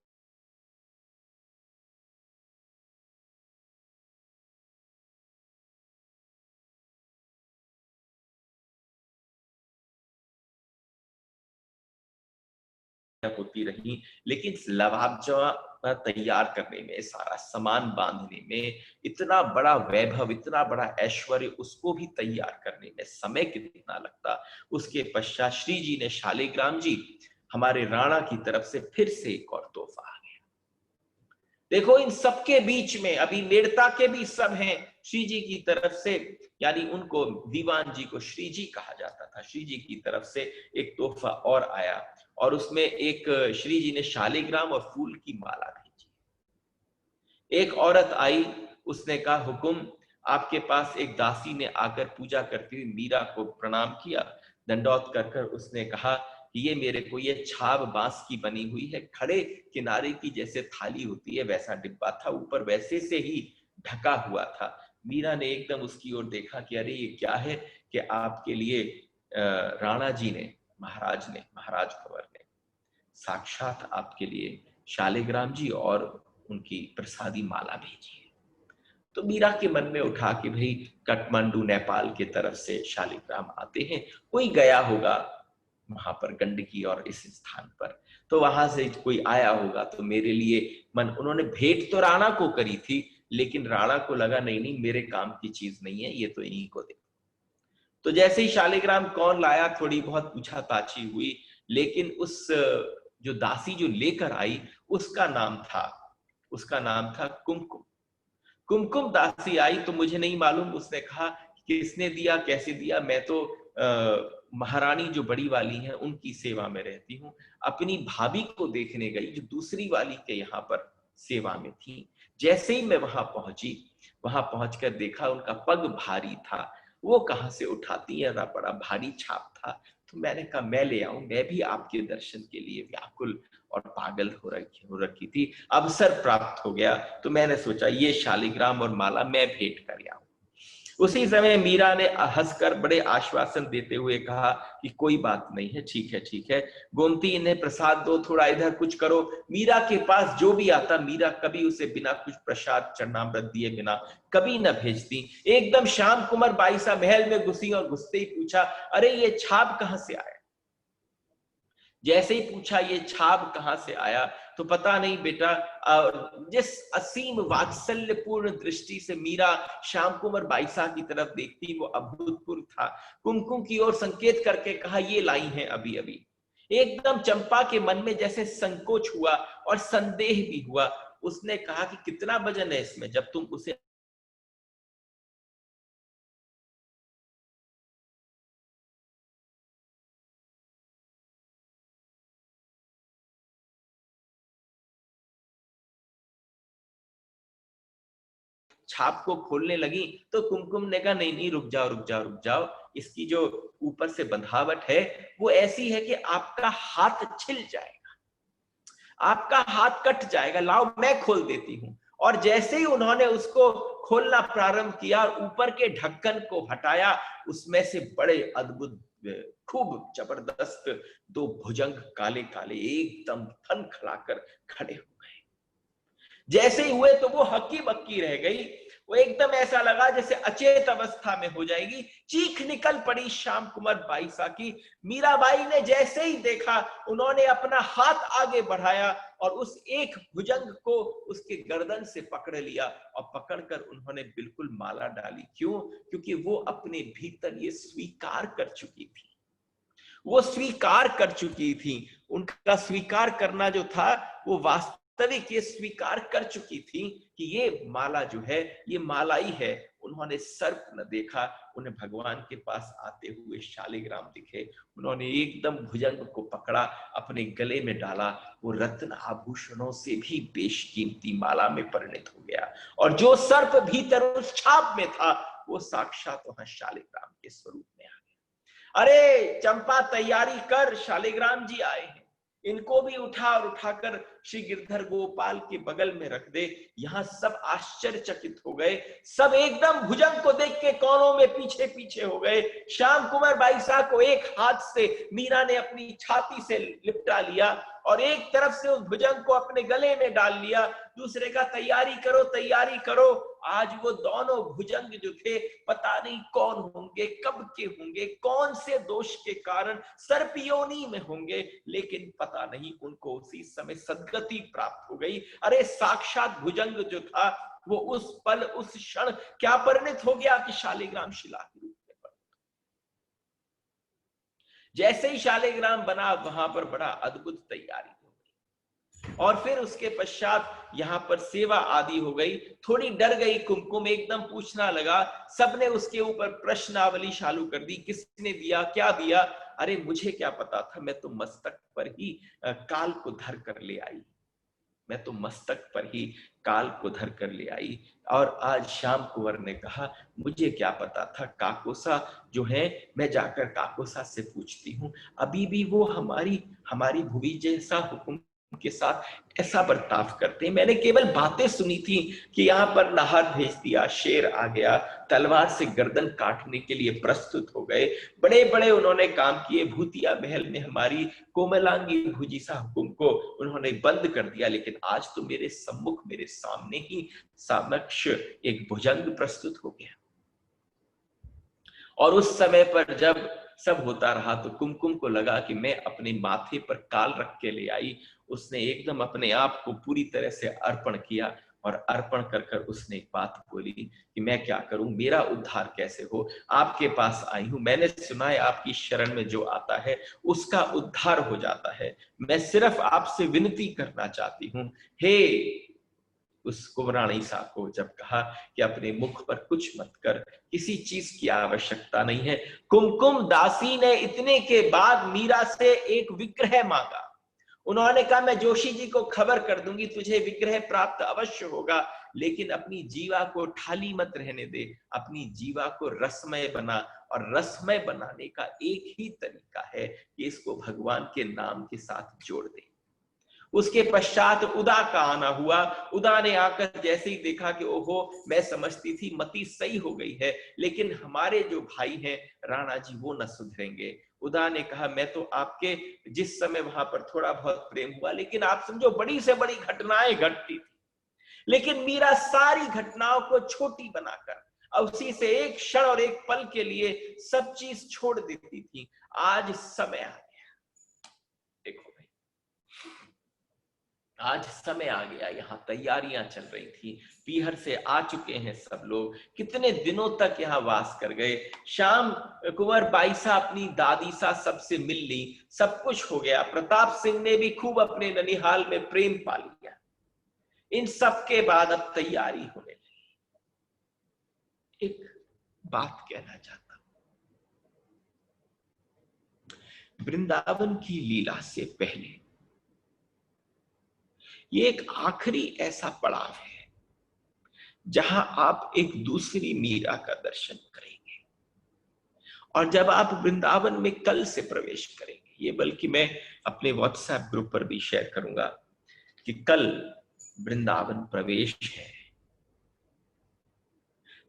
होती रही, लेकिन लवाजमा तैयार करने में, सारा सामान बांधने में, इतना बड़ा वैभव, इतना बड़ा ऐश्वर्य उसको भी तैयार करने में समय कितना लगता। उसके पश्चात श्री जी ने, शालिग्राम जी, हमारे राणा की तरफ से फिर से एक और तोहफा आ गया। देखो इन सबके बीच में अभी नेड़ता के भी सब हैं श्री जी की तरफ से, यानी उनको दीवान जी को श्री जी कहा जाता था। श्री जी की तरफ से एक तोहफा और आया और उसमें एक श्री जी ने शालिग्राम और फूल की माला भेजी। एक औरत आई, उसने कहा हुकुम, आपके पास एक दासी ने आकर पूजा करती हुई मीरा को प्रणाम किया, दंडौत कर कर उसने कहा कि ये मेरे को ये छाब बांस की बनी हुई है, खड़े किनारे की जैसे थाली होती है वैसा डिब्बा था, ऊपर वैसे से ही ढका हुआ था। मीरा ने एकदम उसकी ओर देखा कि अरे ये क्या है, कि आपके लिए राणा जी ने, महाराज कंवर ने साक्षात आपके लिए शालिग्राम जी और उनकी प्रसादी माला भेजी है। तो मीरा के मन में उठा कि भाई काठमांडू नेपाल के तरफ से शालिग्राम आते हैं, कोई गया होगा वहां पर गंडकी और इस स्थान पर, तो वहां से कोई आया होगा तो मेरे लिए मन, उन्होंने भेंट तो राणा को करी थी, लेकिन राणा को लगा नहीं नहीं मेरे काम की चीज नहीं है, ये तो इन्हीं को दे। तो जैसे ही शालिग्राम कौन लाया, थोड़ी बहुत पूछा-ताछी हुई, लेकिन उस जो दासी जो लेकर आई उसका नाम था कुमकुम। कुमकुम दासी आई तो मुझे नहीं मालूम, उसने कहा किसने दिया, कैसे दिया, मैं तो महारानी जो बड़ी वाली हैं उनकी सेवा में रहती हूँ, अपनी भाभी को देखने गई जो दूसरी वाली के यहाँ पर सेवा में थी। जैसे ही मैं वहां पहुंची, वहां पहुंचकर देखा उनका पग भारी था, वो कहाँ से उठाती है, बड़ा भारी छाप था। तो मैंने कहा मैं ले आऊं, मैं भी आपके दर्शन के लिए व्याकुल और पागल हो रखी थी, अवसर प्राप्त हो गया, तो मैंने सोचा ये शालिग्राम और माला मैं भेंट कर आऊं। उसी समय मीरा ने हंसकर बड़े आश्वासन देते हुए कहा कि कोई बात नहीं है, ठीक है, गोमती इन्हें प्रसाद दो, थोड़ा इधर कुछ करो। मीरा के पास जो भी आता, मीरा कभी उसे बिना कुछ प्रसाद चरणामृत दिए बिना कभी न भेजती। एकदम श्याम कुमार बाईसा महल में घुसी और घुसते ही पूछा, अरे ये छाप कहां से आया? जैसे ही पूछा ये छाप कहां से आया, तो पता नहीं बेटा, जिस असीम वात्सल्यपूर्ण दृष्टि से मीरा श्याम कुमार बाईसा की तरफ देखती वो अभूतपूर्व था। कुमकुम की ओर संकेत करके कहा ये लाई है अभी अभी। एकदम चंपा के मन में जैसे संकोच हुआ और संदेह भी हुआ। उसने कहा कि कितना वजन है इसमें, जब तुम उसे छाप को खोलने लगी, तो कुमकुम ने कहा नहीं नहीं, रुक जाओ, इसकी जो ऊपर से बंधावट है वो ऐसी है कि आपका हाथ छिल जाएगा, आपका हाथ कट जाएगा, लाओ मैं खोल देती हूं। और जैसे ही उन्होंने उसको खोलना प्रारंभ किया, ऊपर के ढक्कन को हटाया, उसमें से बड़े अद्भुत, खूब जबरदस्त दो भुजंग काले काले एकदम थन खड़ाकर खड़े हो गए। जैसे ही हुए तो वो हक्की बक्की रह गई, वो एकदम ऐसा लगा जैसे अचेत अवस्था में हो जाएगी। चीख निकल पड़ी श्याम कुमार बाईसा की। मीराबाई ने जैसे ही देखा, उन्होंने अपना हाथ आगे बढ़ाया और उस एक भुजंग को उसके गर्दन से पकड़ लिया और पकड़कर उन्होंने बिल्कुल माला डाली। क्यों? क्योंकि वो अपने भीतर ये स्वीकार कर चुकी थी, वो स्वीकार कर चुकी थी। उनका स्वीकार करना जो था वो वास्तविक, ये स्वीकार कर चुकी थी कि ये माला जो है ये माला ही है। उन्होंने सर्प न देखा, उन्हें भगवान के पास आते हुए शालिग्राम दिखे। उन्होंने एकदम भुजंग को पकड़ा, अपने गले में डाला, वो रत्न आभूषणों से भी बेशकीमती माला में परिणत हो गया। और जो सर्प भीतर उस छाप में था वो साक्षात वहां शालिग्राम के स्वरूप में आ। अरे चंपा तैयारी कर, शालिग्राम जी आए हैं, इनको भी उठा और उठाकर श्री गिरधर गोपाल के बगल में रख दे। यहां सब आश्चर्यचकित हो गए, सब एकदम भुजंग को देख के कोनों में पीछे पीछे हो गए। श्याम कुमार बाईसा को एक हाथ से मीरा ने अपनी छाती से लिपटा लिया और एक तरफ से उस भुजंग को अपने गले में डाल लिया, दूसरे का तैयारी करो तैयारी करो। आज वो दोनों भुजंग जो थे पता नहीं कौन होंगे, कब के होंगे, कौन से दोष के कारण सर्पयोनि में होंगे, लेकिन पता नहीं उनको उसी समय सद्गति प्राप्त हो गई। अरे साक्षात भुजंग जो था वो उस पल उस क्षण क्या परिणत हो गया कि शालिग्राम शिला के रूप में बना। जैसे ही शालिग्राम बना वहां पर बड़ा अद्भुत तैयारी हो गई और फिर उसके पश्चात यहां पर सेवा आदि हो गई। थोड़ी डर गई कुमकुम, एकदम पूछना लगा, सबने उसके ऊपर प्रश्नावली चालू कर दी, किसने दिया, क्या दिया। अरे मुझे क्या पता था, मैं तो मस्तक पर ही काल को धर कर ले आई, मैं तो मस्तक पर ही काल को धर कर ले आई। और आज श्याम कुंवर ने कहा मुझे क्या पता था, काकोसा जो है मैं जाकर काकोसा से पूछती हूँ, अभी भी वो हमारी भुवि जैसा हुक्म के साथ ऐसा बर्ताव करते हैं। मैंने केवल बातें सुनी थी कि यहाँ पर नाहर भेज दिया, शेर आ गया, तलवार से गर्दन काटने के लिए प्रस्तुत हो गए, बड़े बड़े उन्होंने काम किए। भूतिया महल में हमारी कोमलांगी भुजिसा हुकुम को उन्होंने बंद कर दिया, लेकिन आज तो मेरे सम्मुख, मेरे सामने ही समक्ष एक भुजंग प्रस्तुत हो गया। और उस समय पर जब सब होता रहा तो कुमकुम को लगा कि मैं अपने माथे पर काल रख के ले आई। उसने एकदम अपने आप को पूरी तरह से अर्पण किया और अर्पण कर कर उसने एक बात बोली कि मैं क्या करूं, मेरा उद्धार कैसे हो, आपके पास आई हूं। मैंने सुना है आपकी शरण में जो आता है उसका उद्धार हो जाता है। मैं सिर्फ आपसे विनती करना चाहती हूं, हे उस कुंवरानी सा को जब कहा कि अपने मुख पर कुछ मत कर, किसी चीज की आवश्यकता नहीं है। कुमकुम दासी ने इतने के बाद मीरा से एक विग्रह मांगा। उन्होंने कहा मैं जोशी जी को खबर कर दूंगी, तुझे विग्रह प्राप्त अवश्य होगा, लेकिन अपनी जीवा को ठाली मत रहने दे, अपनी जीवा को रसमय बना। और रसमय बनाने का एक ही तरीका है कि इसको भगवान के नाम के साथ जोड़ दे। उसके पश्चात उदा का आना हुआ। उदा ने आकर जैसे ही देखा कि ओहो, मैं समझती थी मति सही हो गई है, लेकिन हमारे जो भाई हैं राणा जी वो न सुधरेंगे। उदा ने कहा मैं तो आपके जिस समय वहां पर थोड़ा बहुत प्रेम हुआ, लेकिन आप समझो बड़ी से बड़ी घटनाएं घटती थी, लेकिन मीरा सारी घटनाओं को छोटी बनाकर और उसी से एक क्षण और एक पल के लिए सब चीज छोड़ देती थी। आज समय आ गया, देखो भाई, आज समय आ गया, यहाँ तैयारियां चल रही थी, पीहर से आ चुके हैं सब लोग, कितने दिनों तक यहाँ वास कर गए। श्याम कुंवर बाईसा अपनी दादी सा सबसे मिल ली, सब कुछ हो गया। प्रताप सिंह ने भी खूब अपने ननिहाल में प्रेम पा लिया। इन सब के बाद अब तैयारी होने लगी। एक बात कहना चाहता हूं, वृंदावन की लीला से पहले ये एक आखिरी ऐसा पड़ाव है जहां आप एक दूसरी मीरा का दर्शन करेंगे। और जब आप वृंदावन में कल से प्रवेश करेंगे, ये बल्कि मैं अपने व्हाट्सएप ग्रुप पर भी शेयर करूंगा कि कल वृंदावन प्रवेश है,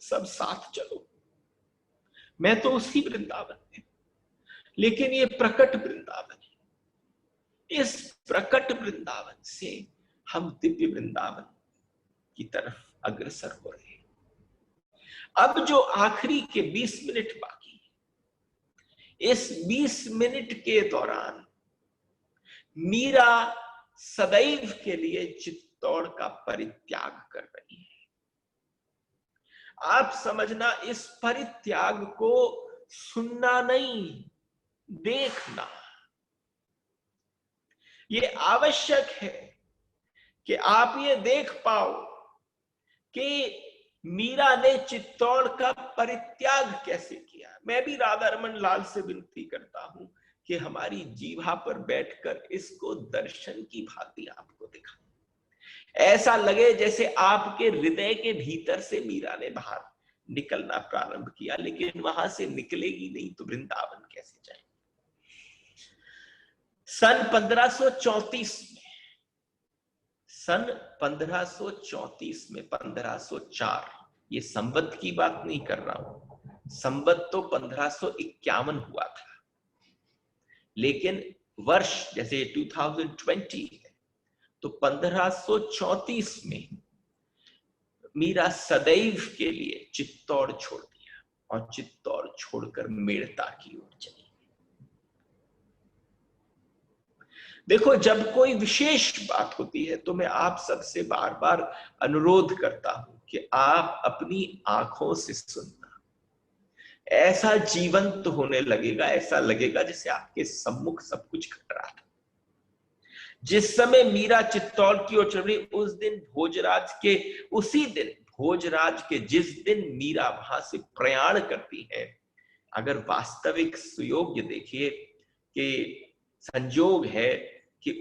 सब साथ चलो। मैं तो उसी वृंदावन में, लेकिन ये प्रकट वृंदावन है। इस प्रकट वृंदावन से हम दिव्य वृंदावन की तरफ अग्रसर हो रहे हैं। अब जो आखिरी के 20 मिनट बाकी है, इस 20 मिनट के दौरान मीरा सदैव के लिए चित्तौड़ का परित्याग कर रही है। आप समझना, इस परित्याग को सुनना नहीं, देखना। ये आवश्यक है कि आप ये देख पाओ कि मीरा ने चित्तौड़ का परित्याग कैसे किया। मैं भी राधा रमन लाल से विनती करता हूं कि हमारी जीभा पर बैठकर इसको दर्शन की भांति आपको दिखा, ऐसा लगे जैसे आपके हृदय के भीतर से मीरा ने बाहर निकलना प्रारंभ किया, लेकिन वहां से निकलेगी नहीं तो वृंदावन कैसे जाएगी। सन 1534 में सन 1534 में 1504, ये संवत की बात नहीं कर रहा हूं, संवत तो 1551 हुआ था, लेकिन वर्ष जैसे 2020 है तो 1534 में मीरा सदैव के लिए चित्तौड़ छोड़ दिया और चित्तौड़ छोड़कर मेड़ता की ओर चली। देखो, जब कोई विशेष बात होती है तो मैं आप सबसे बार बार अनुरोध करता हूं कि आप अपनी आंखों से सुनना। ऐसा जीवंत होने लगेगा, ऐसा लगेगा जैसे आपके सम्मुख सब कुछ घट रहा था। जिस समय मीरा चित्तौड़ की ओर चल रही, उस दिन भोजराज के, उसी दिन भोजराज के जिस दिन मीरा वहां से प्रयाण करती है, अगर वास्तविक सुयोग्य देखिए कि संजोग है कि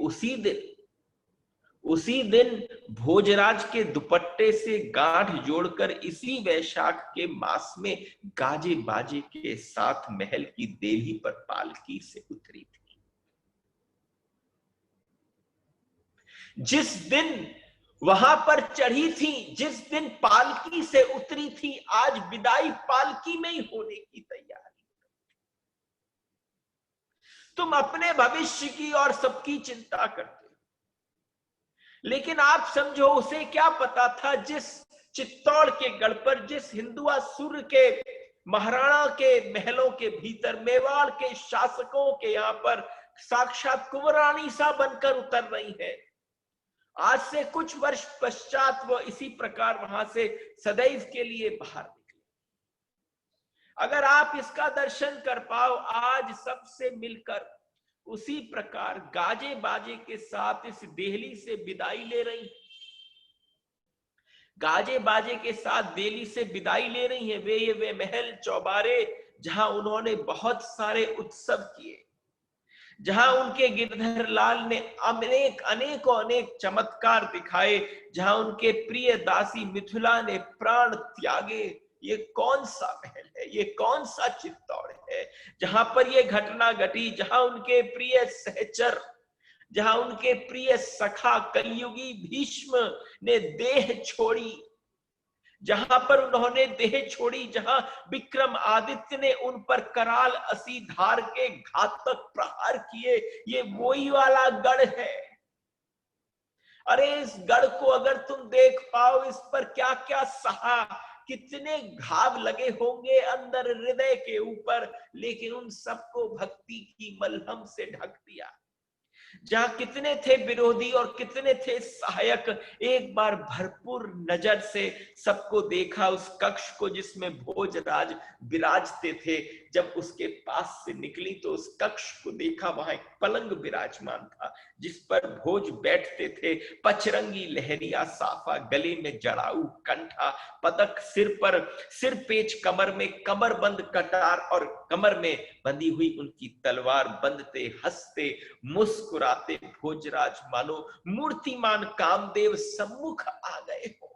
उसी दिन भोजराज के दुपट्टे से गांठ जोड़कर इसी वैशाख के मास में गाजे बाजे के साथ महल की देहली पर पालकी से उतरी थी। जिस दिन वहां पर चढ़ी थी, जिस दिन पालकी से उतरी थी, आज विदाई पालकी में ही होने की तैयारी। तुम अपने भविष्य की और सबकी चिंता करते हो, लेकिन आप समझो उसे क्या पता था, जिस चित्तौड़ के गढ़ पर, जिस हिंदुआ सूर्य के महाराणा के महलों के भीतर, मेवाड़ के शासकों के यहां पर साक्षात कुंवरानी सा बनकर उतर रही है, आज से कुछ वर्ष पश्चात वो इसी प्रकार वहां से सदैव के लिए बाहर निकले। अगर आप इसका दर्शन कर पाओ, आज सबसे मिलकर उसी प्रकार गाजे बाजे के साथ इस देहली से विदाई ले रही, गाजे बाजे के साथ दिल्ली से विदाई ले रही है वे महल चौबारे जहां उन्होंने बहुत सारे उत्सव किए, जहां उनके गिरधर लाल ने अनेक चमत्कार दिखाए, जहां उनके प्रिय दासी मिथिला ने प्राण त्यागे। ये कौन सा महल है, ये कौन सा चित्तौड़ है जहां पर ये घटना घटी, जहां उनके प्रिय सहचर, जहां उनके प्रिय सखा कलयुगी भीष्म ने देह छोड़ी, जहां पर उन्होंने देह छोड़ी, जहां विक्रम आदित्य ने उन पर कराल असी धार के घातक प्रहार किए। ये वही वाला गढ़ है। अरे इस गढ़ को अगर तुम देख पाओ, इस पर क्या क्या सहा, कितने घाव लगे होंगे अंदर हृदय के ऊपर, लेकिन उन सबको भक्ति की मलहम से ढक दिया। जहां कितने थे विरोधी और कितने थे सहायक, एक बार भरपूर नजर से सबको देखा उस कक्ष को जिसमें भोजराज विराजते थे। जब उसके पास से निकली तो उस कक्ष को देखा, वहां एक पलंग विराजमान था जिस पर भोज बैठते थे। पचरंगी लहरिया साफा, गले में जड़ाऊ कंठा, पदक सिर पर, सिर पेच कमर में, कमरबंद कटार और कमर में बंधी हुई उनकी तलवार, बंधते हंसते मुस्कुराते भोजराज मानो मूर्तिमान कामदेव सम्मुख आ गए हो।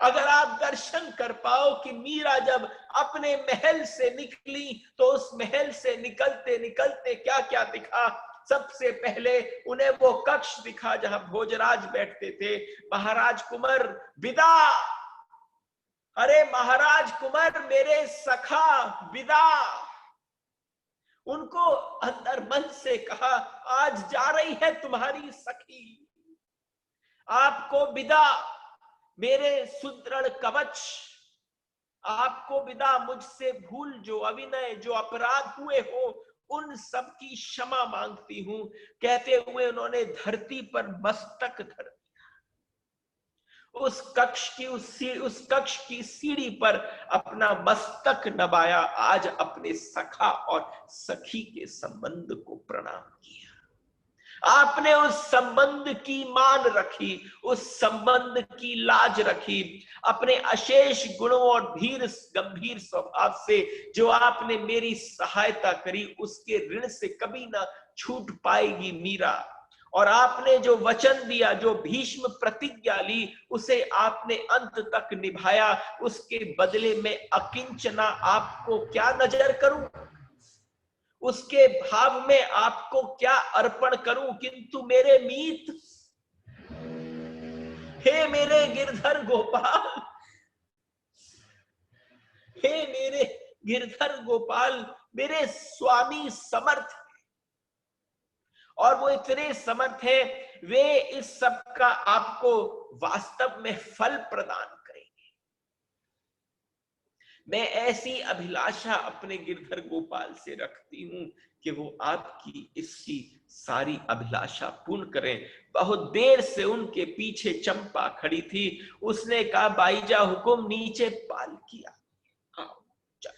अगर आप दर्शन कर पाओ कि मीरा जब अपने महल से निकली तो उस महल से निकलते निकलते क्या क्या दिखा। सबसे पहले उन्हें वो कक्ष दिखा जहां भोजराज बैठते थे। महाराज कुंवर विदा, अरे महाराज कुंवर मेरे सखा विदा। उनको अंदर मन से कहा, आज जा रही है तुम्हारी सखी, आपको विदा मेरे सुदृढ़ कवच, आपको विदा। मुझसे भूल जो अविनय जो अपराध हुए हो उन सब की क्षमा मांगती हूं। कहते हुए उन्होंने धरती पर मस्तक धर दिया। उस कक्ष की सीढ़ी पर अपना मस्तक नवाया। आज अपने सखा और सखी के संबंध को प्रणाम किया। आपने उस संबंध की मान रखी, उस संबंध की लाज रखी। अपने अशेष गुणों और धीर गंभीर स्वभाव से जो आपने मेरी सहायता करी, उसके ऋण से कभी ना छूट पाएगी मीरा। और आपने जो वचन दिया, जो भीष्म प्रतिज्ञा ली, उसे आपने अंत तक निभाया। उसके बदले में अकिंचना आपको क्या नजर करूं, उसके भाव में आपको क्या अर्पण करूं। किंतु मेरे मीत, हे मेरे गिरधर गोपाल, हे मेरे गिरधर गोपाल, मेरे स्वामी समर्थ है, और वो इतने समर्थ है, वे इस सब का आपको वास्तव में फल प्रदान करेंगे। मैं ऐसी अभिलाषा अपने गिरधर गोपाल से रखती हूं कि वो आपकी इसकी सारी अभिलाषा पूर्ण करें। बहुत देर से उनके पीछे चंपा खड़ी थी। उसने कहा, बाईजा हुकुम, नीचे पाल किया। आओ चल।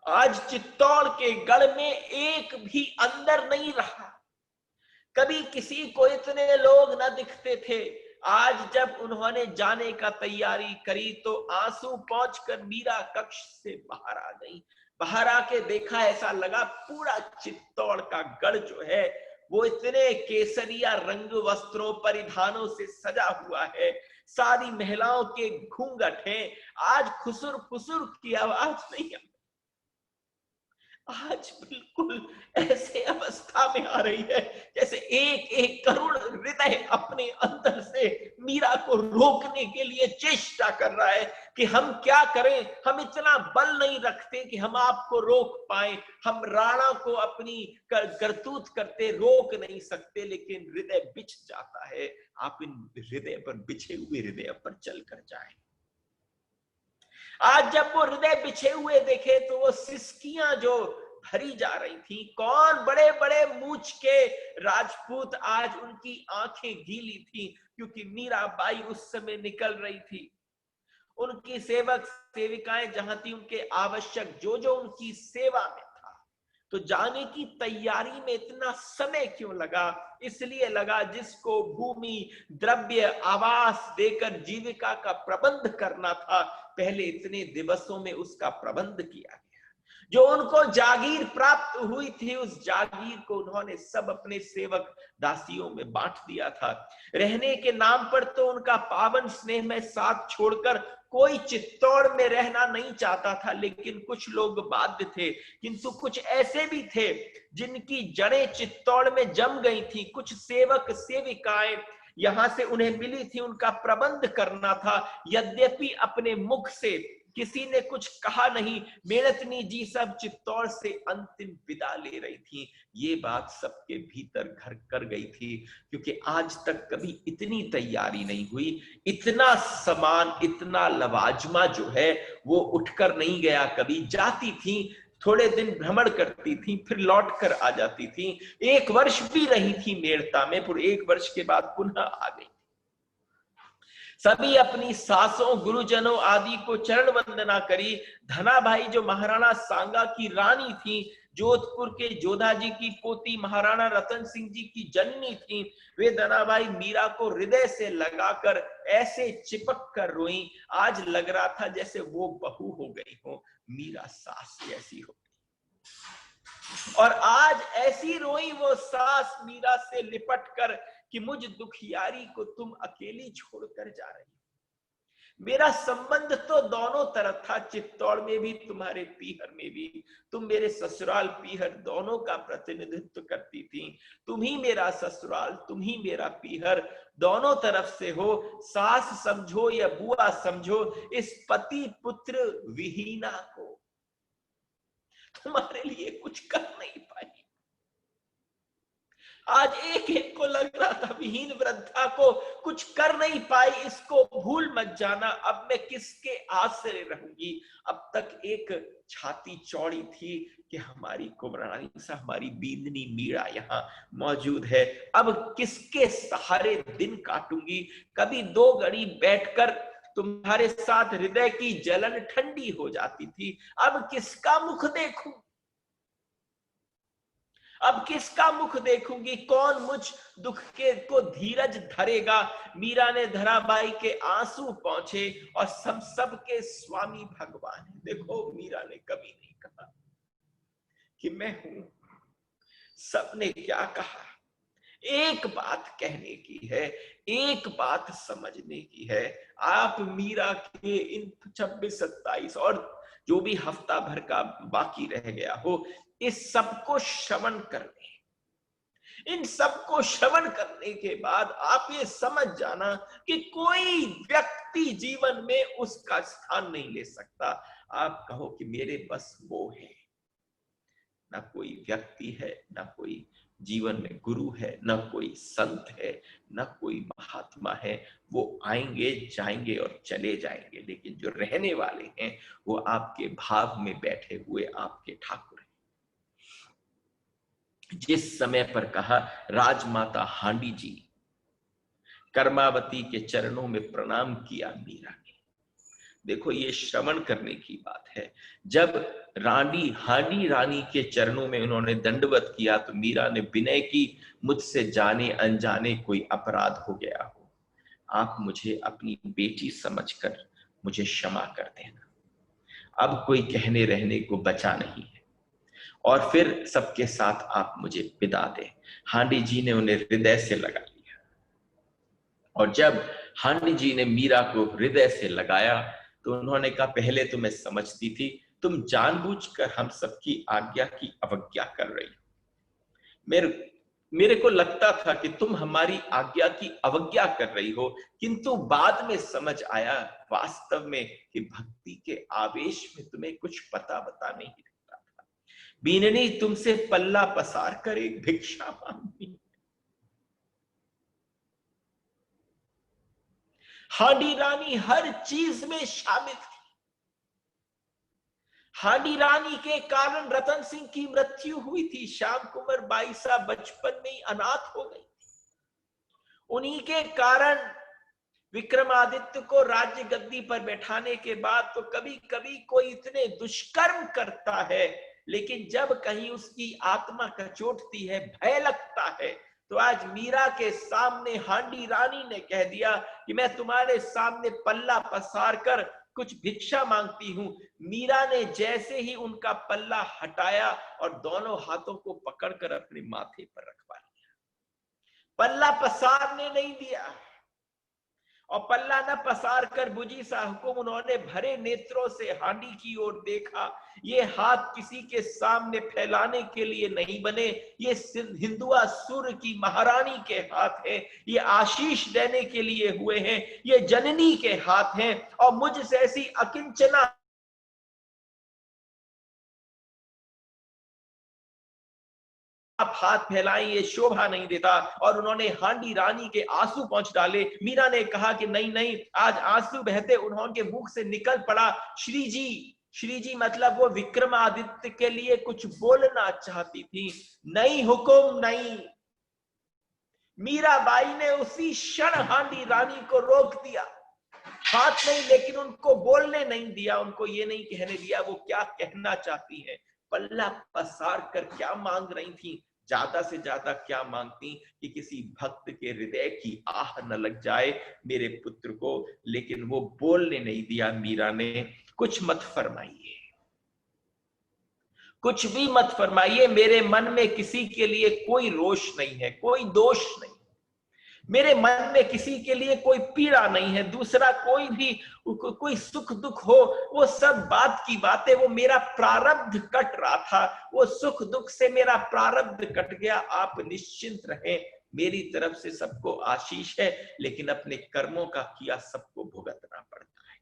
आज चित्तौड़ के गढ़ में एक भी अंदर नहीं रहा। कभी किसी को इतने लोग न दिखते थे। आज जब उन्होंने जाने का तैयारी करी तो आंसू पहुंचकर मीरा कक्ष से बाहर आ गई। बाहर आके देखा, ऐसा लगा पूरा चित्तौड़ का गढ़ जो है वो इतने केसरिया रंग वस्त्रों परिधानों से सजा हुआ है। सारी महिलाओं के घूंघट हैं। आज खुसुर फुसुर की आवाज नहीं, आज बिल्कुल ऐसे अवस्था में आ रही है जैसे एक एक करोड़ हृदय अपने अंदर से मीरा को रोकने के लिए चेष्टा कर रहा है कि हम क्या करें। हम इतना बल नहीं रखते कि हम आपको रोक पाए। हम राणा को अपनी करतूत करते रोक नहीं सकते, लेकिन हृदय बिछ जाता है। आप इन हृदय पर, बिछे हुए हृदय पर चलकर जाएं। आज जब वो हृदय बिछे हुए देखे तो वो सिसकियां जो भरी जा रही थी, कौन बड़े बड़े मूछ के राजपूत, आज उनकी आंखें गीली थी क्योंकि मीराबाई उस समय निकल रही थी। उनकी सेवक सेविकाएं जहां थी, उनके आवश्यक जो जो उनकी सेवा में था, तो जाने की तैयारी में इतना समय क्यों लगा? इसलिए लगा जिसको भूमि द्रव्य आवास देकर जीविका का प्रबंध करना था, पहले इतने दिवसों में उसका प्रबंध किया गया। जो उनको जागीर प्राप्त हुई थी, उस जागीर को उन्होंने सब अपने सेवक दासियों में बांट दिया था। रहने के नाम पर तो उनका पावन स्नेह में साथ छोड़कर कोई चित्तौड़ में रहना नहीं चाहता था, लेकिन कुछ लोग बाध्य थे। किंतु कुछ ऐसे भी थे जिनकी जड़ें चित्तौड़ में जम गई थी। कुछ सेवक सेविकाएं यहां से उन्हें मिली थी, उनका प्रबंध करना था। यद्यपि अपने मुख से किसी ने कुछ कहा नहीं, मेड़तनी जी सब चित्तौड़ से अंतिम विदा ले रही थी। ये बात सबके भीतर घर कर गई थी, क्योंकि आज तक कभी इतनी तैयारी नहीं हुई। इतना समान, इतना लवाजमा जो है वो उठकर नहीं गया। कभी जाती थी, थोड़े दिन भ्रमण करती थी, फिर लौट कर आ जाती थी। 1 वर्ष भी रही थी मेड़ता में, फिर 1 वर्ष के बाद पुनः आ गई। सभी अपनी सासों, गुरुजनों आदि को चरण वंदना करी। धनाभाई जो महाराणा सांगा की रानी थी, जोधपुर के जोधा जी की पोती महाराणा रतन सिंह जी की जननी थी, वे धनाभाई मीरा को हृदय से लगाकर ऐसे चिपक कर रोई। आज लग रहा था जैसे वो बहू हो गई हो, मीरा सास जैसी हो गई। और आज ऐसी रोई वो सास मीरा से लिपट कर कि मुझ दुखियारी को तुम अकेली छोड़कर जा रही हो। मेरा संबंध तो दोनों तरफ था, चित्तौड़ में भी, तुम्हारे पीहर में भी। तुम मेरे ससुराल पीहर दोनों का प्रतिनिधित्व करती थी। तुम ही मेरा ससुराल, तुम ही मेरा पीहर, दोनों तरफ से हो। सास समझो या बुआ समझो, इस पति पुत्र विहीना को तुम्हारे लिए कुछ कर नहीं पाई। आज एक एक को लग रहा था विहीन वृद्धा को कुछ कर नहीं पाई, इसको भूल मत जाना, अब मैं किसके आश्रय रहूंगी। अब तक एक छाती चौड़ी थी कि हमारी कुमरानी सा, हमारी बींदनी मीरा यहाँ मौजूद है। अब किसके सहारे दिन काटूंगी। कभी 2 घड़ी बैठकर तुम्हारे साथ हृदय की जलन ठंडी हो जाती थी। अब किसका मुख देखूं, अब किसका मुख देखूंगी, कौन मुझ दुख के को धीरज धरेगा। मीरा ने धराबाई के आंसू पहुंचे और सब के स्वामी भगवान। देखो, मीरा ने कभी नहीं कहा कि मैं हूं। सबने क्या कहा, एक बात कहने की है, एक बात समझने की है। आप मीरा के इन 26-27 और जो भी हफ्ता भर का बाकी रह गया हो, इस सबको श्रवण कर ले। इन सबको श्रवण करने के बाद आप ये समझ जाना कि कोई व्यक्ति जीवन में उसका स्थान नहीं ले सकता। आप कहो कि मेरे बस वो है। ना कोई व्यक्ति है, ना कोई जीवन में गुरु है, ना कोई संत है, ना कोई महात्मा है। वो आएंगे जाएंगे और चले जाएंगे, लेकिन जो रहने वाले हैं वो आपके भाव में बैठे हुए आपके ठाकुर हैं। जिस समय पर कहा राजमाता हांडी जी, कर्मावती के चरणों में प्रणाम किया मीरा ने। देखो ये श्रवण करने की बात है। जब हांडी रानी के चरणों में उन्होंने दंडवत किया तो मीरा ने विनय की, मुझसे जाने अनजाने कोई अपराध हो गया हो, आप मुझे अपनी बेटी समझकर मुझे क्षमा कर देना। अब कोई कहने रहने को बचा नहीं है, और फिर सबके साथ आप मुझे विदा दें। हांडी जी ने उन्हें हृदय से लगा लिया, और जब हांडी जी ने मीरा को हृदय से लगाया तो उन्होंने कहा, पहले तो मैं समझती थी तुम जानबूझकर हम सबकी आज्ञा की अवज्ञा कर रही हो। मेरे को लगता था कि तुम हमारी आज्ञा की अवज्ञा कर रही हो, किंतु बाद में समझ आया वास्तव में कि भक्ति के आवेश में तुम्हें कुछ पता नहीं रहता था। बीननी तुमसे पल्ला पसार कर एक भिक्षा मांगी। हांडी रानी हर चीज में शामिल थी। हांडी रानी के कारण रतन सिंह की मृत्यु हुई थी। श्याम कुमार बाई साहब बचपन में ही अनाथ हो गई। उन्हीं के कारण विक्रमादित्य को राज्य गद्दी पर बैठाने के बाद तो कभी कभी कोई इतने दुष्कर्म करता है, लेकिन जब कहीं उसकी आत्मा कचोटती है, भय लगता है, तो आज मीरा के सामने हांडी रानी ने कह दिया कि मैं तुम्हारे सामने पल्ला पसार कर कुछ भिक्षा मांगती हूं। मीरा ने जैसे ही उनका पल्ला हटाया और दोनों हाथों को पकड़कर अपने माथे पर रखवा लिया। पल्ला पसारने नहीं दिया, और पल्ला न पसार कर बुझी सा हुकुम उन्होंने भरे नेत्रों से हांडी की ओर देखा। ये हाथ किसी के सामने फैलाने के लिए नहीं बने, ये हिंदुआ सूर्य की महारानी के हाथ हैं, ये आशीष देने के लिए हुए हैं, ये जननी के हाथ हैं, और मुझ जैसी अकिंचना आप हाथ फैलाएं, ये शोभा नहीं देता। और उन्होंने हांडी रानी के आंसू पहुंच डाले। मीरा ने कहा कि नहीं नहीं, आज आंसू बहते उन्होंने मुख से निकल पड़ा, श्री जी मतलब वो विक्रमादित्य के लिए कुछ बोलना चाहती थी। नहीं हुकुम नहीं। मीराबाई ने उसी क्षण हांडी रानी को रोक दिया, हाथ नहीं, लेकिन उनको बोलने नहीं दिया, उनको ये नहीं कहने दिया वो क्या कहना चाहती है। पल्ला पसार कर क्या मांग रही थी? ज्यादा से ज्यादा क्या मांगती कि किसी भक्त के हृदय की आह न लग जाए मेरे पुत्र को, लेकिन वो बोलने नहीं दिया मीरा ने। कुछ मत फरमाइए, कुछ भी मत फरमाइए, मेरे मन में किसी के लिए कोई रोष नहीं है, कोई दोष नहीं, मेरे मन में किसी के लिए कोई पीड़ा नहीं है। दूसरा कोई सुख दुख हो, वो सब बात की बातें, वो मेरा प्रारब्ध कट रहा था, वो सुख दुख से मेरा प्रारब्ध कट गया। आप निश्चिंत रहें, मेरी तरफ से सबको आशीष है, लेकिन अपने कर्मों का किया सबको भुगतना पड़ता है।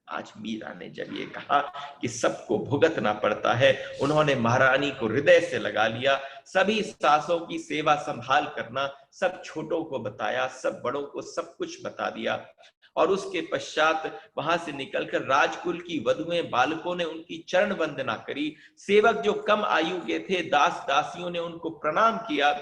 आज मीरा ने जब ये कहा कि सबको भुगतना पड़ता है, उन्होंने महारानी को हृदय से लगा लिया। सभी सासों की सेवा संभाल करना, सब छोटों को बताया, सब बड़ों को सब कुछ बता दिया। और उसके पश्चात वहां से निकलकर राजकुल की वधुएं बालकों ने उनकी चरण वंदना करी। सेवक जो कम आयु के थे, दास दासियों ने उनको प्रणाम किया।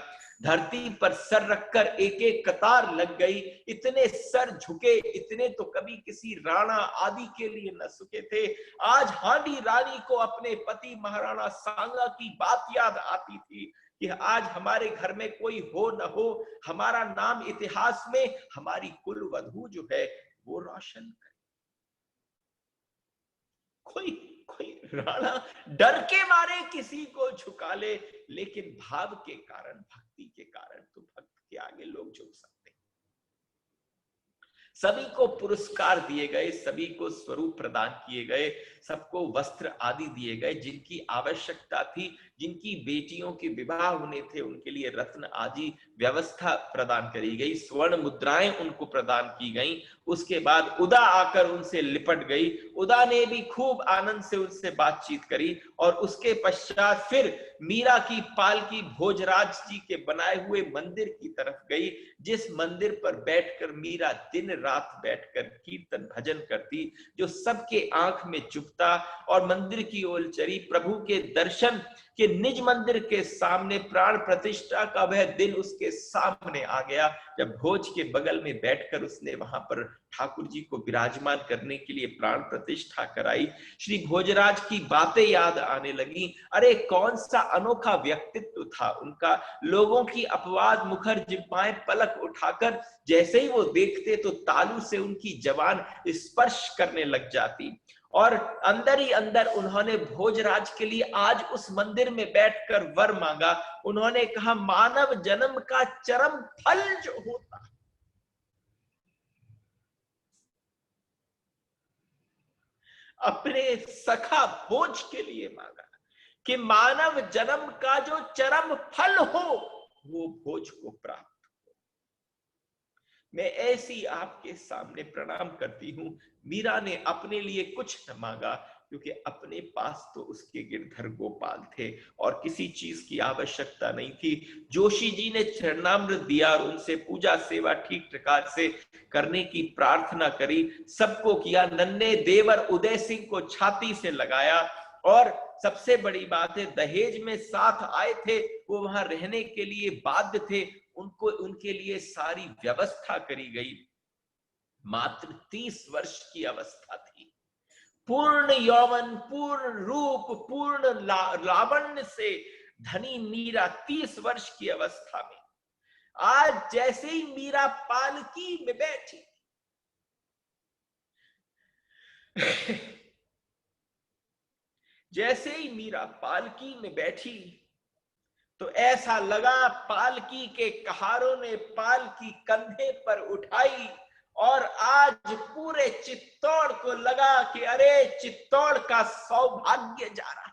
धरती पर सर रखकर एक एक कतार लग गई। इतने सर झुके, इतने तो कभी किसी राणा आदि के लिए न झुके थे। आज हांडी रानी को अपने पति महाराणा सांगा की बात याद आती थी कि आज हमारे घर में कोई हो न हो, हमारा नाम इतिहास में हमारी कुल वधू जो है वो रोशन करे। कोई राणा डर के मारे किसी को झुका ले, लेकिन भाव के कारण, भक्ति के कारण तो भक्त के आगे लोग झुक सकते हैं। सभी को पुरस्कार दिए गए, सभी को स्वरूप प्रदान किए गए, सबको वस्त्र आदि दिए गए, जिनकी आवश्यकता थी, जिनकी बेटियों के विवाह होने थे उनके लिए रत्न आदि व्यवस्था प्रदान करी गई, स्वर्ण मुद्राएं उनको प्रदान की गई। उसके बाद उदा आकर उनसे लिपट गई, उदा ने भी खूब आनंद से उनसे बातचीत करी और उसके पश्चात फिर मीरा की पालकी भोजराज जी के बनाए हुए मंदिर की तरफ गई, जिस मंदिर पर बैठकर मीरा दिन रात बैठकर कीर्तन भजन करती, जो सबके आंख में चुभता, और मंदिर की ओर चली। प्रभु के दर्शन के निज मंदिर के सामने प्राण प्रतिष्ठा का वह दिन उसके सामने आ गया, जब भोज के बगल में बैठकर उसने वहां पर ठाकुर जी को विराजमान करने के लिए प्राण प्रतिष्ठा कराई। श्री भोजराज की बातें याद आने लगी। अरे कौन सा अनोखा व्यक्तित्व था उनका, लोगों की अपवाद मुखर जिह्वाएं पलक उठाकर जैसे ही वो देखते तो तालू से उनकी जबान स्पर्श करने लग जाती, और अंदर ही अंदर उन्होंने भोजराज के लिए आज उस मंदिर में बैठकर वर मांगा। उन्होंने कहा, मानव जन्म का चरम फल जो होता, अपने सखा भोज के लिए मांगा कि मानव जन्म का जो चरम फल हो वो भोज को प्राप्त। मैं ऐसी आपके सामने प्रणाम करती हूं। मीरा ने अपने लिए कुछ न मांगा, क्योंकि अपने पास तो उसके गिरधर गोपाल थे और किसी चीज की आवश्यकता नहीं थी। जोशी जी ने चरणामृत दिया और उनसे पूजा सेवा ठीक प्रकार से करने की प्रार्थना करी। सबको किया। नन्हे देवर उदय सिंह को छाती से लगाया, और सबसे बड़ी बात है, दहेज में साथ आए थे, वो वहां रहने के लिए बाध्य थे, उनको उनके लिए सारी व्यवस्था करी गई। मात्र 30 वर्ष की अवस्था थी, पूर्ण यौवन, पूर्ण रूप, पूर्ण लावण्य से धनी मीरा 30 वर्ष की अवस्था में आज जैसे ही मीरा पालकी में बैठी जैसे ही मीरा पालकी में बैठी तो ऐसा लगा पालकी के कहारों ने पालकी कंधे पर उठाई, और आज पूरे चित्तौड़ को लगा कि अरे चित्तौड़ का सौभाग्य जा रहा है।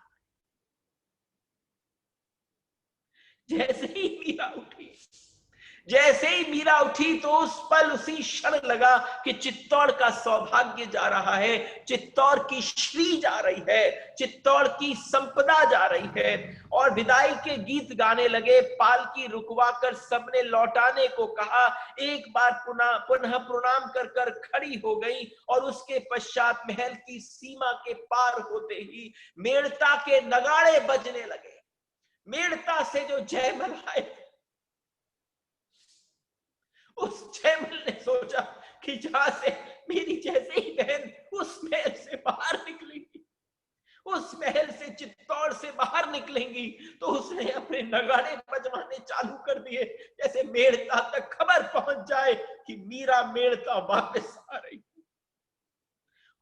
जैसे ही मीरा उठी तो उस पल उसी क्षण लगा कि चित्तौड़ का सौभाग्य जा रहा है, चित्तौड़ की श्री जा रही है, चित्तौड़ की संपदा जा रही है। और विदाई के गीत गाने लगे। पालकी रुकवाकर सबने लौटाने को कहा। एक बार पुनः प्रणाम कर कर खड़ी हो गई, और उसके पश्चात महल की सीमा के पार होते ही मेड़ता के नगाड़े बजने लगे। मेड़ता से जो जयमल आए, उस जयमल ने सोचा कि जहां से मेरी जैसे ही बहन उस महल से बाहर निकलेंगी, उस महल से चित्तौड़ से बाहर निकलेंगी, तो उसने अपने नगाड़े बजवाने चालू कर दिए, जैसे मेड़ता तक खबर पहुंच जाए कि मीरा मेड़ता वापस आ रही।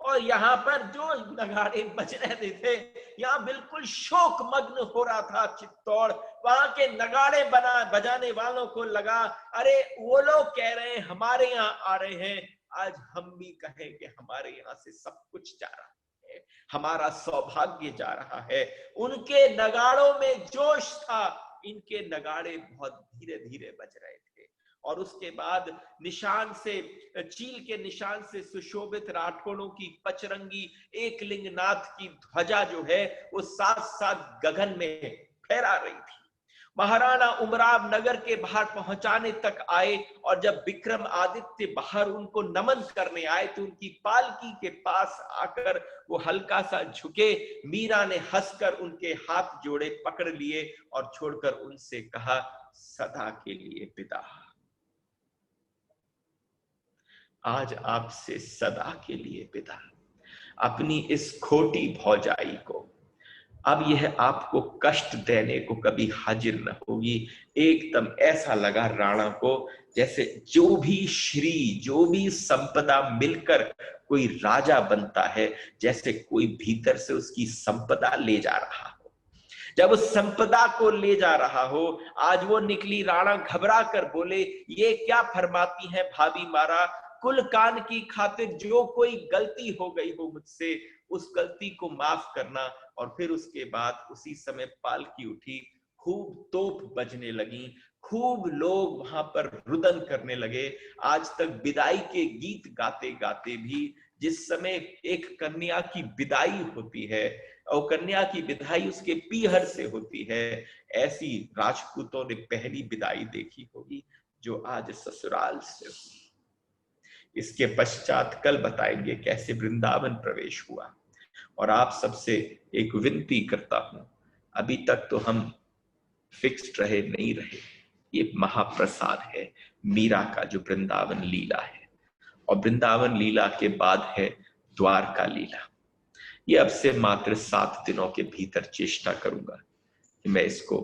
और यहाँ पर जो नगाड़े बज रहे थे, यहाँ बिल्कुल शोक मग्न हो रहा था चित्तौड़। वहां के नगाड़े बजाने वालों को लगा, अरे वो लोग कह रहे हैं हमारे यहाँ आ रहे हैं, आज हम भी कहें कि हमारे यहाँ से सब कुछ जा रहा है, हमारा सौभाग्य जा रहा है। उनके नगाड़ों में जोश था, इनके नगाड़े बहुत धीरे धीरे बज रहे थे। और उसके बाद निशान से, चील के निशान से सुशोभित राठौड़ों की पचरंगी एक लिंगनाथ की ध्वजा जो है वो साथ साथ गगन में फहरा रही थी। महाराणा उमराव नगर के बाहर पहुंचाने तक आए, और जब विक्रम आदित्य बाहर उनको नमन करने आए तो उनकी पालकी के पास आकर वो हल्का सा झुके। मीरा ने हंसकर उनके हाथ जोड़े, पकड़ लिए और छोड़कर उनसे कहा, सदा के लिए पिता, आज आपसे सदा के लिए पिता, अपनी इस खोटी भौजाई को अब यह आपको कष्ट देने को कभी हाजिर न होगी। एकदम ऐसा लगा राणा को जैसे जो भी श्री, जो भी संपदा मिलकर कोई राजा बनता है, जैसे कोई भीतर से उसकी संपदा ले जा रहा हो। जब उस संपदा को ले जा रहा हो, आज वो निकली। राणा घबरा कर बोले, ये क्या फरमाती है भाभी मारा, कुल कान की खातिर जो कोई गलती हो गई हो मुझसे, उस गलती को माफ करना। और फिर उसके बाद उसी समय पालकी उठी, खूब तोप बजने लगी, खूब लोग वहां पर रुदन करने लगे। आज तक विदाई के गीत गाते गाते भी जिस समय एक कन्या की विदाई होती है और कन्या की विदाई उसके पीहर से होती है, ऐसी राजपूतों ने पहली विदाई देखी होगी जो आज ससुराल से हुई। इसके पश्चात कल बताएंगे कैसे वृंदावन प्रवेश हुआ। और आप सबसे एक विनती करता हूं, अभी तक तो हम फिक्स्ड रहे नहीं रहे, ये महाप्रसाद है मीरा का जो वृंदावन लीला है। और वृंदावन लीला के बाद है द्वारका लीला। ये अब से मात्र 7 दिनों के भीतर चेष्टा करूंगा कि मैं इसको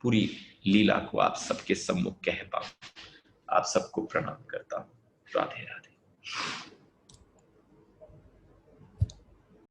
पूरी लीला को आप सबके सम्मुख कह पाऊं। आप सबको प्रणाम करता हूं। राधे राधे।